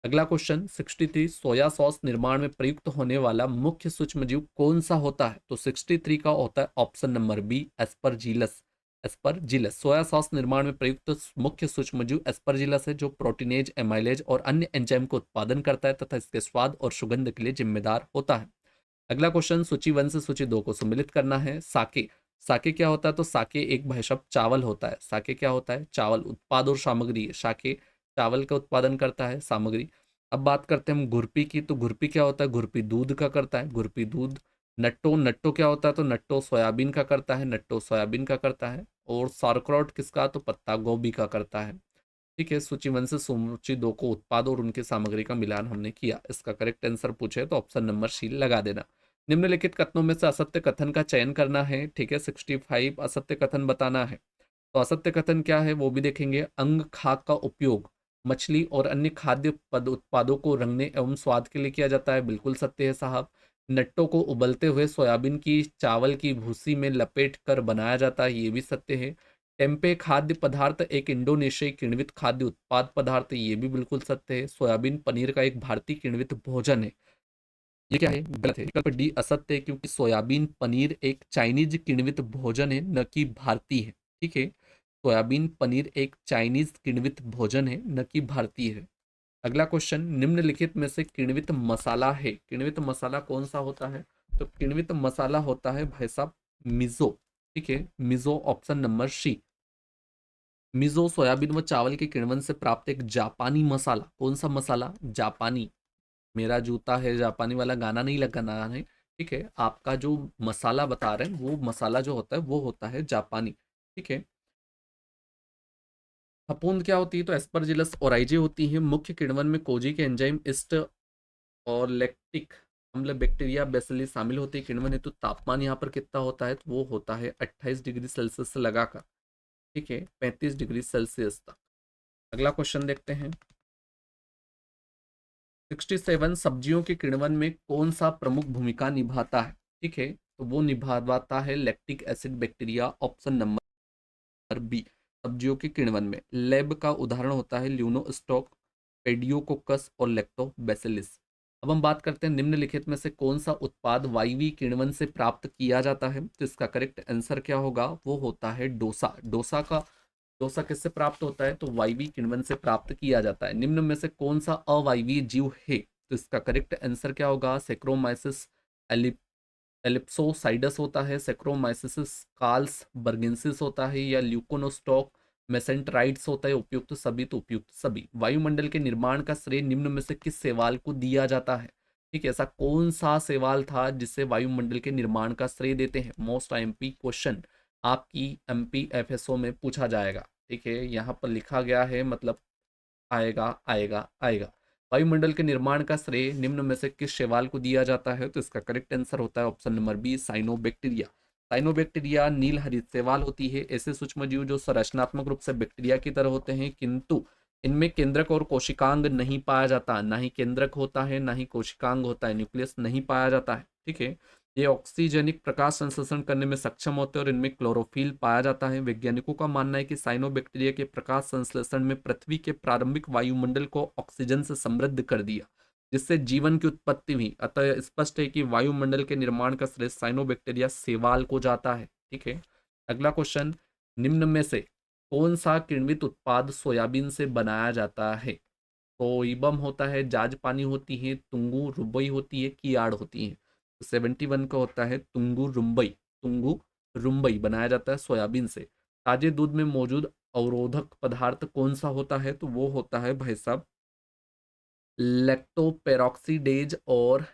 अगला क्वेश्चन 63, सोया सॉस निर्माण में प्रयुक्त होने वाला मुख्य सूक्ष्मजीव कौन सा होता है? तो 63 का होता है option number B Aspergillus. Aspergillus soya sauce निर्माण में प्रयुक्त मुख्य सूक्ष्मजीव एस्परजिलस है, जो प्रोटीनेज, एमाइलेज और अन्य एंजाइम को उत्पादन करता है तथा इसके स्वाद और सुगंध के लिए जिम्मेदार होता है। अगला क्वेश्चन, सूची 1 से सूची 2 को सम्मिलित करना है। साके, साके क्या होता है? तो साके एक भाई शब्द चावल होता है। साके क्या होता है? चावल। उत्पाद और सामग्री, साके चावल का उत्पादन करता है, सामग्री। अब बात करते हैं हम घुरपी की, तो घुरपी क्या होता है? घुरपी दूध का करता है, घुरपी दूध। नट्टो, नट्टो क्या होता है? तो नट्टो सोयाबीन का करता है, नट्टो सोयाबीन का करता है। और सारक्रॉट किसका? तो पत्ता गोभी का करता है। ठीक है, सूची 1 से सूची 2 को उत्पाद और उनके सामग्री का मिलान हमने किया। इसका करेक्ट आंसर पूछे तो ऑप्शन नंबर सी लगा देना। निम्नलिखित कथनों में से असत्य कथन का चयन करना है। ठीक है, 65 असत्य कथन बताना है। तो असत्य कथन क्या है वो भी देखेंगे। अंग खाक का उपयोग मछली और अन्य खाद्य उत्पादों को रंगने एवं स्वाद के लिए किया जाता है, बिल्कुल सत्य है साहब। नट्टों को उबलते हुए सोयाबीन की चावल की भूसी में लपेट कर बनाया जाता है, ये भी सत्य है। टेम्पे खाद्य पदार्थ एक इंडोनेशियाई किण्वित खाद्य उत्पाद पदार्थ, ये भी बिल्कुल सत्य है। सोयाबीन पनीर का एक भारतीय किण्वित भोजन है, ये क्या है? गलत है। विकल्प डी असत्य है, क्योंकि सोयाबीन पनीर एक चाइनीज किण्वित भोजन है, न कि भारतीय है। ठीक है, सोयाबीन पनीर एक चाइनीज किण्वित भोजन है, न कि भारतीय है। अगला क्वेश्चन, निम्नलिखित में से किण्वित मसाला है, किण्वित मसाला कौन सा होता है? तो किण्वित मसाला होता है भाई साहब मिजो। ठीक है, miso option number C. Miso soybean व चावल के किण्वन से प्राप्त एक जापानी मसाला। कौन सा मसाला? जापानी। मेरा जूता है जापानी वाला गाना नहीं लगाना है। ठीक है, आपका जो मसाला बता रहे हैं वो मसाला जो होता है वो होता है जापानी। ठीक है, फफूंद क्या होती है? तो एस्परजिलस ओराइजे होती है। मुख्य किण्वन में कोजी के एंजाइम इस्ट और लैक्टिक अम्ल बैक्टीरिया बेसिली शामिल होते हैं किण्वन हेतु। तापमान यहाँ पर कितना होता है? तो वो होता है 28 डिग्री सेल्सियस से लगाकर, ठीक है, 35 डिग्री सेल्सियस तक। अगला क्वेश्चन देखते हैं। 67, सब्जियों के किण्वन में कौन सा प्रमुख भूमिका निभाता है? ठीक है, तो वो निभाता है lactic acid bacteria, option number B. सब्जियों के किण्वन में लैब का उदाहरण होता है ल्यूनोस्टॉक, पेडियोकोकस और लैक्टोबैसिलिस। अब हम बात करते हैं निम्नलिखित में से कौन सा उत्पाद वायवीय किण्वन से प्राप्त किया जाता है? तो इसका करेक्ट आंसर क्या होगा? वो होता है डोसा। डोसा किससे प्राप्त होता है? तो वायवीय किण्वन से प्राप्त किया जाता है। निम्न में से कौन सा अवायवीय जीव है? तो इसका करेक्ट आंसर क्या होगा? सेक्रोमाइसिस एलिप्सोसाइडस होता है, सेक्रोमाइसिस काल्स बर्गिंसिस होता है, या ल्यूकोनोस्टॉक मेसेंटराइड्स होता है। उपयुक्त सभी, तो उपयुक्त सभी। वायुमंडल के निर्माण का श्रेय निम्न में से किस शैवाल को दिया जाता है? ठीक है, ऐसा कौन सा शैवाल था जिससे वायुमंडल के निर्माण का श्रेय देते हैं? मोस्ट एमपी क्वेश्चन आपकी एमपी एफएसओ में पूछा जाएगा। ठीक है, यहाँ पर लिखा गया है, मतलब आएगा आएगा आएगा। वायुमंडल के निर्माण का श्रेय निम्न में से किस शैवाल को दिया जाता है? तो इसका करेक्ट आंसर होता है option number B, cyanobacteria. Cyanobacteria नील हरित शैवाल होती है, ऐसे सूक्ष्मजीव जो संरचनात्मक रूप से बैक्टीरिया की तरह होते हैं, किंतु इनमें केंद्रक और कोशिकांग नहीं पाया जाता। ना ही केंद्रक होता है, ना ही कोशिकांग होता है, न्यूक्लियस नहीं पाया जाता है। ठीक है, ये ऑक्सीजनिक प्रकाश संश्लेषण करने में सक्षम होते हैं और इनमें क्लोरोफिल पाया जाता है। वैज्ञानिकों का मानना है कि साइनोबैक्टीरिया के प्रकाश संश्लेषण में पृथ्वी के प्रारंभिक वायुमंडल को ऑक्सीजन से समृद्ध कर दिया, जिससे जीवन की उत्पत्ति हुई। अतः स्पष्ट है कि वायुमंडल के निर्माण का श्रेय साइनोबैक्टीरिया शैवाल को जाता है। ठीक है। अगला क्वेश्चन, निम्न में से कौन सा किण्वित उत्पाद सोयाबीन से बनाया जाता है? तो ईबम होता है, जाज पानी होती है, तुंगू रुबई होती है, कियाड़ होती है। तो 71 का होता है तुंगू रुम्बई। तुंगू रुम्बई बनाया जाता है सोयाबीन से। ताजे दूध में मौजूद अवरोधक पदार्थ कौन सा होता है? तो वो होता है भाई साहब लैक्टोपेरोक्सीडेज और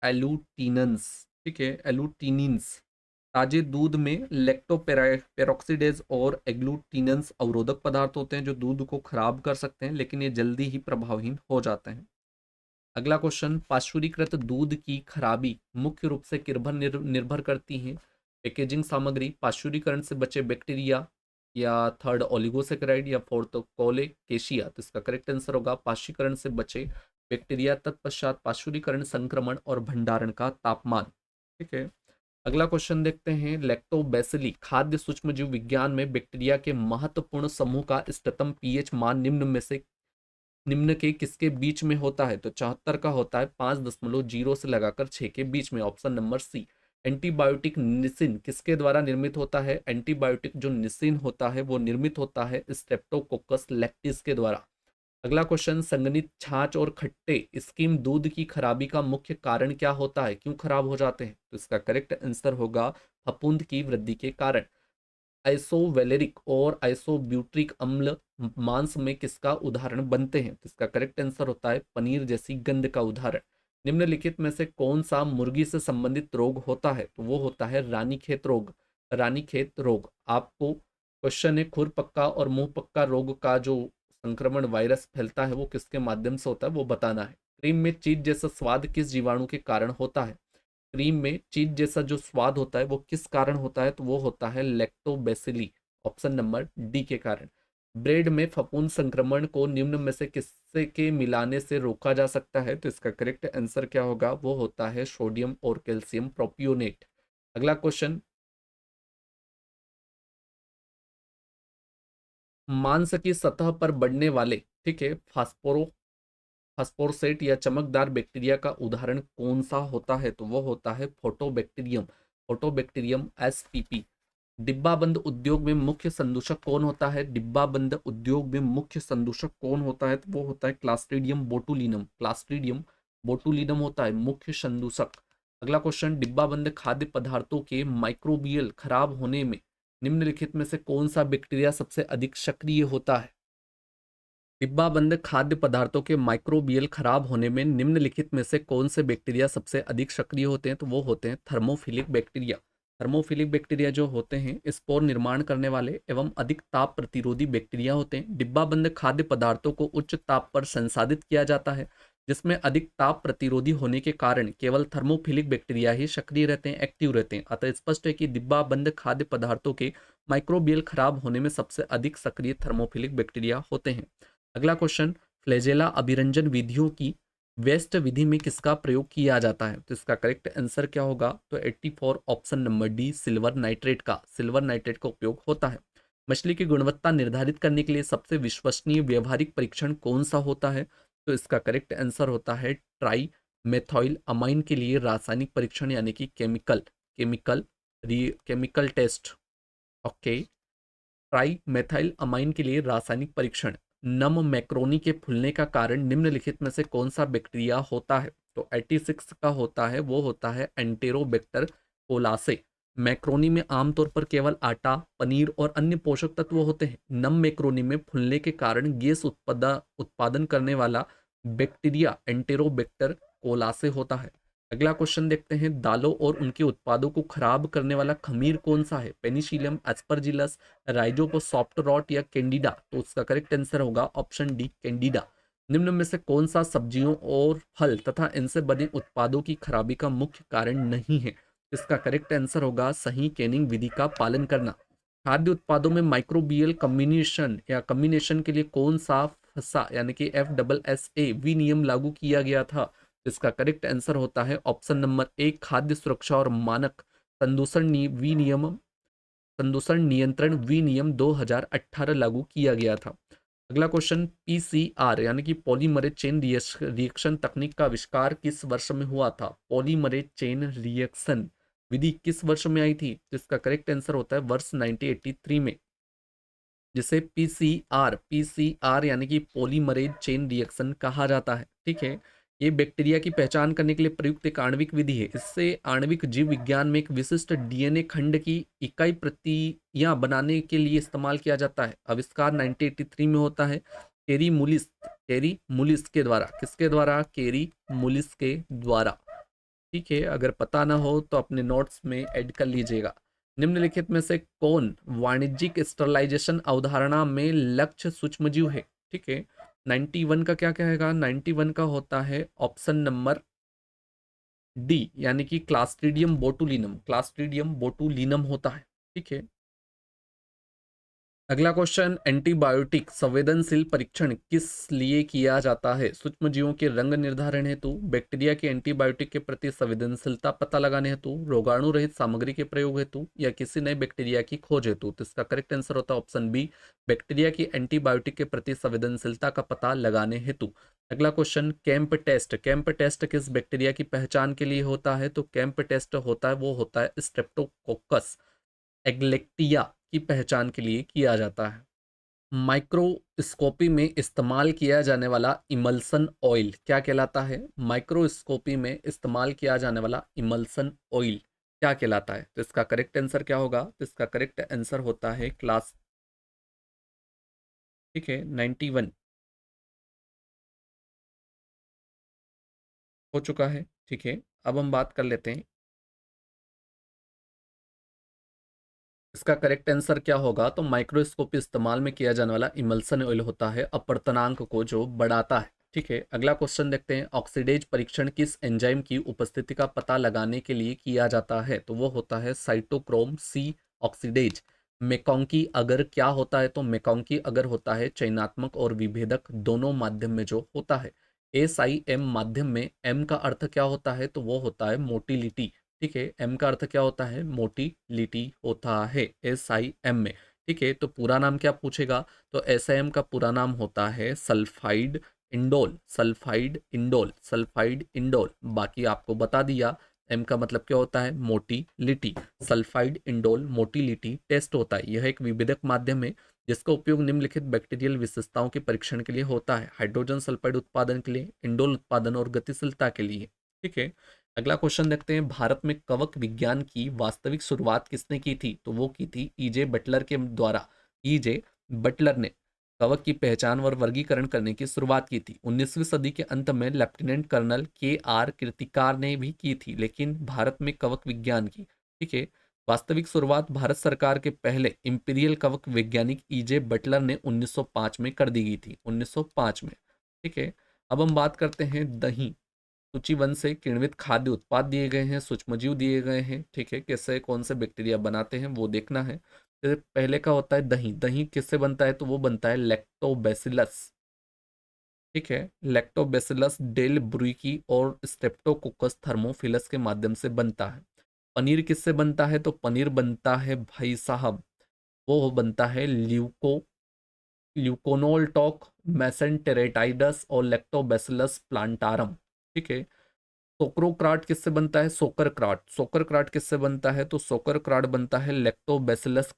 एलुटिनन्स। ठीक है, एलुटिनिन्स। ताजे दूध में लैक्टोपेरोक्सीडेज और एग्लूटिनन्स अवरोधक पदार्थ होते हैं जो दूध को खराब कर सकते हैं, लेकिन ये जल्दी ही प्रभावहीन हो जाते हैं। अगला क्वेश्चन, पाश्चुरीकृत दूध की खराबी मुख्य रूप से निर्भर करती है? पैकेजिंग सामग्री, पाश्चुरीकरण से बचे बैक्टीरिया, या थर्ड ओलिगोसेकेराइड, या फोर्थ कोलेकेशिया। तो इसका करेक्ट आंसर होगा पाश्चुरीकरण से बचे बैक्टीरिया, तत्पश्चात पाश्चुरीकरण, संक्रमण और भंडारण का तापमान। ठीक है। अगला क्वेश्चन देखते हैं, लैक्टोबैसिली खाद्य सूक्ष्मजीव विज्ञान में बैक्टीरिया के महत्वपूर्ण समूह का इष्टतम पीएच मान निम्न के किसके बीच में होता है? तो 74 का होता है 5.0 से लगाकर 6 के बीच में, option number C. Antibiotic nisin किसके द्वारा निर्मित होता है? एंटीबायोटिक जो निसिन होता है वो निर्मित होता है स्ट्रेप्टोकोकस लैक्टिस के द्वारा। अगला क्वेश्चन, संघनित छाछ और खट्टे स्किम दूध की खराबी का मुख्य कारण क्या होता है? क्यों खराब हो जाते हैं? तो इसका करेक्ट आंसर होगा फफूंद की वृद्धि के कारण। आइसोवेलेरिक और आइसोब्यूट्रिक अम्ल मांस में किसका उदाहरण बनते हैं? तो इसका करेक्ट आंसर होता है पनीर जैसी गंध का उदाहरण। निम्नलिखित में से कौन सा मुर्गी से संबंधित रोग होता है? तो वो होता है रानीखेत रोग। रानीखेत रोग। आपको क्वेश्चन है, खुर पक्का और मुंह पक्का रोग का जो संक्रमण वायरस फैलता है वो किसके माध्यम से होता है वो बताना है। क्रीम में चीज जैसा स्वाद किस जीवाणु के कारण होता है? क्रीम में चीज जैसा जो स्वाद होता है वो किस कारण होता है? तो वो होता है लैक्टोबैसिली, ऑप्शन नंबर डी के कारण। ब्रेड में फफूंद संक्रमण को निम्न में से किससे के मिलाने से रोका जा सकता है? तो इसका करेक्ट आंसर क्या होगा? वो होता है सोडियम और कैल्शियम प्रोपियोनेट। अगला क्वेश्चन, मांस की सतह पर बढ़ने वाले, ठीक है, फास्फोरसेट या चमकदार बैक्टीरिया का उदाहरण कौन सा होता है? तो वो होता है फोटोबैक्टीरियम। फोटोबैक्टीरियम एसपीपी। डिब्बाबंद उद्योग में मुख्य संदूषक कौन होता है? डिब्बाबंद उद्योग में मुख्य संदूषक कौन होता है? तो वो होता है क्लास्ट्रीडियम बोटुलिनम। क्लास्ट्रीडियम बोटुलिनम होता है मुख्य संदूषक। अगला क्वेश्चन, डिब्बाबंद खाद्य पदार्थों के माइक्रोबियल खराब होने में निम्नलिखित में से कौन सा बैक्टीरिया सबसे अधिक सक्रिय होता है? डिब्बाबंद खाद्य पदार्थों के माइक्रोबियल खराब होने में निम्नलिखित में से कौन से बैक्टीरिया सबसे अधिक सक्रिय होते हैं? तो वो होते हैं थर्मोफिलिक बैक्टीरिया। थर्मोफिलिक बैक्टीरिया जो होते हैं स्पोर निर्माण करने वाले एवं अधिक ताप प्रतिरोधी बैक्टीरिया होते हैं। डिब्बाबंद खाद्य पदार्थों को उच्च ताप पर संसाधित किया जाता है, जिसमें अधिक ताप प्रतिरोधी होने के कारण केवल थर्मोफिलिक बैक्टीरिया ही सक्रिय रहते हैं, एक्टिव रहते हैं। अतः स्पष्ट है कि डिब्बाबंद खाद्य पदार्थों के माइक्रोबियल खराब होने में सबसे अधिक सक्रिय थर्मोफिलिक बैक्टीरिया होते हैं। अगला क्वेश्चन, फ्लैजेला अभिरंजन विधियों की वेस्ट विधि में किसका प्रयोग किया जाता है? तो इसका करेक्ट आंसर क्या होगा? तो 84 option number D, silver nitrate का। सिल्वर नाइट्रेट का उपयोग होता है। मछली की गुणवत्ता निर्धारित करने के लिए सबसे विश्वसनीय व्यवहारिक परीक्षण कौन सा होता है? तो इसका करेक्ट आंसर होता है ट्राई मेथॉइल अमाइन के लिए रासायनिक परीक्षण, यानी कि chemical chemical test. Okay. Trimethylamine के लिए रासायनिक परीक्षण। नम मैक्रोनी के फूलने का कारण निम्नलिखित में से कौन सा बैक्टीरिया होता है? तो 86 का होता है वो होता है एंटेरोबैक्टर कोलासे। मैक्रोनी में आमतौर पर केवल आटा, पनीर और अन्य पोषक तत्व होते हैं। नम मैक्रोनी में फूलने के कारण गैस उत्पादन करने वाला बैक्टीरिया एंटेरोबैक्टर कोलासे होता है। अगला क्वेश्चन देखते हैं, दालों और उनके उत्पादों को खराब करने वाला खमीर कौन सा है? पेनिसिलियम, एस्परजिलस, राइजोपोसॉफ्ट रॉट या कैंडिडा। तो उसका करेक्ट आंसर होगा ऑप्शन डी, कैंडिडा। निम्न में से कौन सा सब्जियों और फल तथा इनसे बने उत्पादों की खराबी का मुख्य कारण नहीं है? इसका करेक्ट आंसर होगा सही कैनिंग विधि का पालन करना। खाद्य उत्पादों में माइक्रोबियल कम्बिनेशन के लिए कौन सा फसा, यानी कि FSSA विनियम लागू किया गया था? इसका करेक्ट आंसर होता है ऑप्शन नंबर ए, खाद्य सुरक्षा और मानक विनियम प्रदूषण नियंत्रण विनियम 2018 लागू किया गया था। अगला क्वेश्चन, पीसीआर यानी कि पॉलीमरेज चेन रिएक्शन तकनीक का आविष्कार किस वर्ष में हुआ था? पॉलीमरेज चेन रिएक्शन विधि किस वर्ष में आई थी? जिसका करेक्ट आंसर होता है वर्ष 1983 में, जिसे पीसीआर यानी कि पॉलीमरेज चेन रिएक्शन कहा जाता है। ठीक है, ये बैक्टीरिया की पहचान करने के लिए प्रयुक्त एक आणविक विधि है। इससे आणविक जीव विज्ञान में एक विशिष्ट डीएनए खंड की इकाई प्रतियां बनाने के लिए इस्तेमाल किया जाता है। आविष्कार 1983 में होता है केरी मुलिस के द्वारा। किसके द्वारा? केरी मुलिस के द्वारा। ठीक है, अगर पता ना हो तो अपने नोट्स में ऐड कर लीजिएगा। निम्नलिखित में से कौन वाणिज्यिक स्टरलाइजेशन अवधारणा में लक्ष्य सूक्ष्मजीव है? ठीक है, 91 का क्या कहेगा? 91 का होता है ऑप्शन नंबर डी, यानी कि क्लास्ट्रीडियम बोटुलिनम होता है। ठीक है, अगला क्वेश्चन, एंटीबायोटिक संवेदनशील परीक्षण किस लिए किया जाता है? सूक्ष्मजीवों के रंग निर्धारण हेतु, बैक्टीरिया की एंटीबायोटिक के प्रति संवेदनशीलता पता लगाने हेतु, रोगाणु रहित सामग्री के प्रयोग हेतु, या किसी नए बैक्टीरिया की खोज हेतु? तो इसका करेक्ट आंसर होता है ऑप्शन बी, बैक्टीरिया की एंटीबायोटिक के प्रति संवेदनशीलता का पता लगाने हेतु। अगला क्वेश्चन, कैंप टेस्ट किस बैक्टीरिया की पहचान के लिए होता है? तो कैंप टेस्ट होता है वो होता है स्ट्रेप्टोकोकस एग्लेक्टिया की पहचान के लिए किया जाता है। माइक्रोस्कोपी में इस्तेमाल किया जाने वाला इमल्सन ऑयल क्या कहलाता है? माइक्रोस्कोपी में इस्तेमाल किया जाने वाला इमल्सन ऑयल क्या कहलाता है? तो इसका करेक्ट आंसर क्या होगा? तो इसका करेक्ट आंसर होता है क्लास, ठीक है, 91 हो चुका है। ठीक है, अब हम बात कर लेते हैं इसका करेक्ट आंसर क्या होगा। तो माइक्रोस्कोपी इस्तेमाल में किया जाने वाला इमल्सन ऑयल होता है अपवर्तनांक को जो बढ़ाता है। ठीक है, अगला क्वेश्चन देखते हैं, ऑक्सीडेज परीक्षण किस एंजाइम की उपस्थिति का पता लगाने के लिए किया जाता है? तो वो होता है साइटोक्रोम सी ऑक्सीडेज। मेकॉन्की अगर क्या होता है? तो मेकॉन्की अगर होता है चयनात्मक और विभेदक दोनों माध्यम में जो होता है। SIM माध्यम में एम का अर्थ क्या होता है? तो वो होता है मोटिलिटी। ठीक है, एम का अर्थ क्या होता है? मोटिलिटी होता है SIM में। ठीक है, तो पूरा नाम क्या पूछेगा? तो SIM का पूरा नाम होता है सल्फाइड इंडोल। बाकी आपको बता दिया, एम का मतलब क्या होता है? Motility. Sulphide indole motility test होता है। यह एक विभेदक माध्यम है जिसका उपयोग निम्नलिखित बैक्टीरियल विशेषताओं के परीक्षण के लिए होता है: हाइड्रोजन सल्फाइड उत्पादन के लिए, इंडोल उत्पादन और गतिशीलता के लिए। ठीक है, अगला क्वेश्चन देखते हैं, भारत में कवक विज्ञान की वास्तविक शुरुआत किसने की थी? तो वो की थी ईजे बटलर के द्वारा। ईजे बटलर ने कवक की पहचान और वर्गीकरण करने की शुरुआत की थी। 19वीं सदी के अंत में लेफ्टिनेंट कर्नल KR कीर्तिकार ने भी की थी, लेकिन भारत में कवक विज्ञान की, ठीक है, वास्तविक शुरुआत भारत सरकार के पहले इंपीरियल कवक वैज्ञानिक ईजे बटलर ने 1905 में कर दी गई थी, 1905 में। ठीक है, अब हम बात करते हैं दही। सूची वन से किण्वित खाद्य उत्पाद दिए गए हैं, सूक्ष्मजीव दिए गए हैं। ठीक है, कैसे कौन से बैक्टीरिया बनाते हैं वो देखना है। तो पहले का होता है दही। दही किससे बनता है? तो वो बनता है लैक्टोबैसिलस। ठीक है, लैक्टोबैसिलस डेल ब्रुईकी और स्ट्रेप्टोकोकस थर्मोफिलस के माध्यम से बनता है। पनीर किससे बनता है? तो पनीर बनता है भाई साहब, वो बनता है ल्यूकोनोलटॉक मेसेंटेरेटाइडस और लैक्टोबैसिलस प्लांटारम। ठीक है, सोक्रोक्राट किससे बनता है? सोकरक्राट किससे बनता है? तो सोकरक्राट बनता है लैक्टोबैसिलस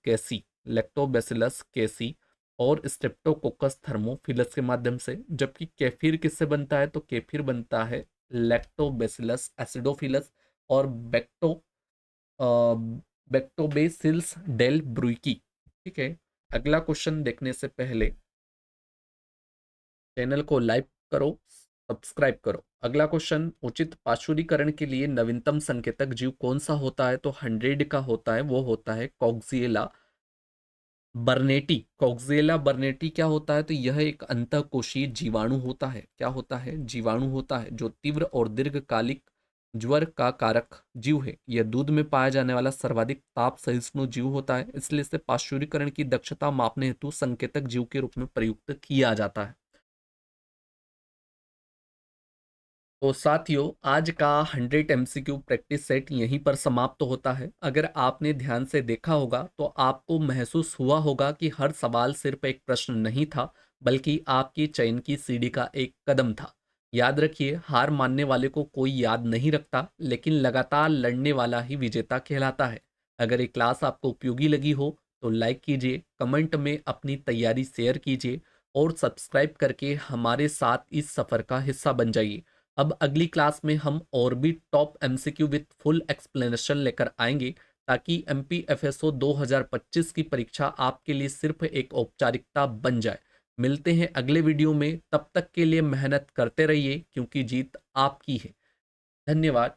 केसी और स्ट्रेप्टोकोकस थर्मोफिलस के माध्यम से। जबकि केफिर किससे बनता है? तो केफिर बनता है लैक्टोबैसिलस एसिडोफिलस और बैक्टोबेसिल्स डेल ब्रुइकी। ठीक है, अगला क्वेश्चन देखने से पहले चैनल को लाइक करो, सब्सक्राइब करो। अगला क्वेश्चन, उचित पार्श्वरीकरण के लिए नवीनतम संकेतक जीव कौन सा होता है? तो 100 का होता है, वो होता है कॉक्सिएला बर्नेटी क्या होता है? तो यह एक अंतःकोशीय जीवाणु होता है। क्या होता है? जीवाणु होता है जो तीव्र और दीर्घकालिक ज्वर का कारक जीव है। यह दूध में पाया जाने वाला सर्वाधिक ताप सहिष्णु जीव होता है, इसलिए इसे पार्श्वरीकरण की दक्षता मापने हेतु संकेतक जीव के रूप में प्रयुक्त किया जाता है। तो साथियों, आज का 100 एमसीक्यू प्रैक्टिस सेट यहीं पर समाप्त होता है। अगर आपने ध्यान से देखा होगा तो आपको महसूस हुआ होगा कि हर सवाल सिर्फ एक प्रश्न नहीं था, बल्कि आपकी चयन की सीढ़ी का एक कदम था। याद रखिए, हार मानने वाले को कोई याद नहीं रखता, लेकिन लगातार लड़ने वाला ही विजेता कहलाता है। अगर ये क्लास आपको उपयोगी लगी हो तो लाइक कीजिए, कमेंट में अपनी तैयारी शेयर कीजिए और सब्सक्राइब करके हमारे साथ इस सफ़र का हिस्सा बन जाइए। अब अगली क्लास में हम और भी top MCQ with full explanation लेकर आएंगे, ताकि एमपीएफएसओ 2025 की परीक्षा आपके लिए सिर्फ एक औपचारिकता बन जाए। मिलते हैं अगले वीडियो में, तब तक के लिए मेहनत करते रहिए क्योंकि जीत आपकी है। धन्यवाद।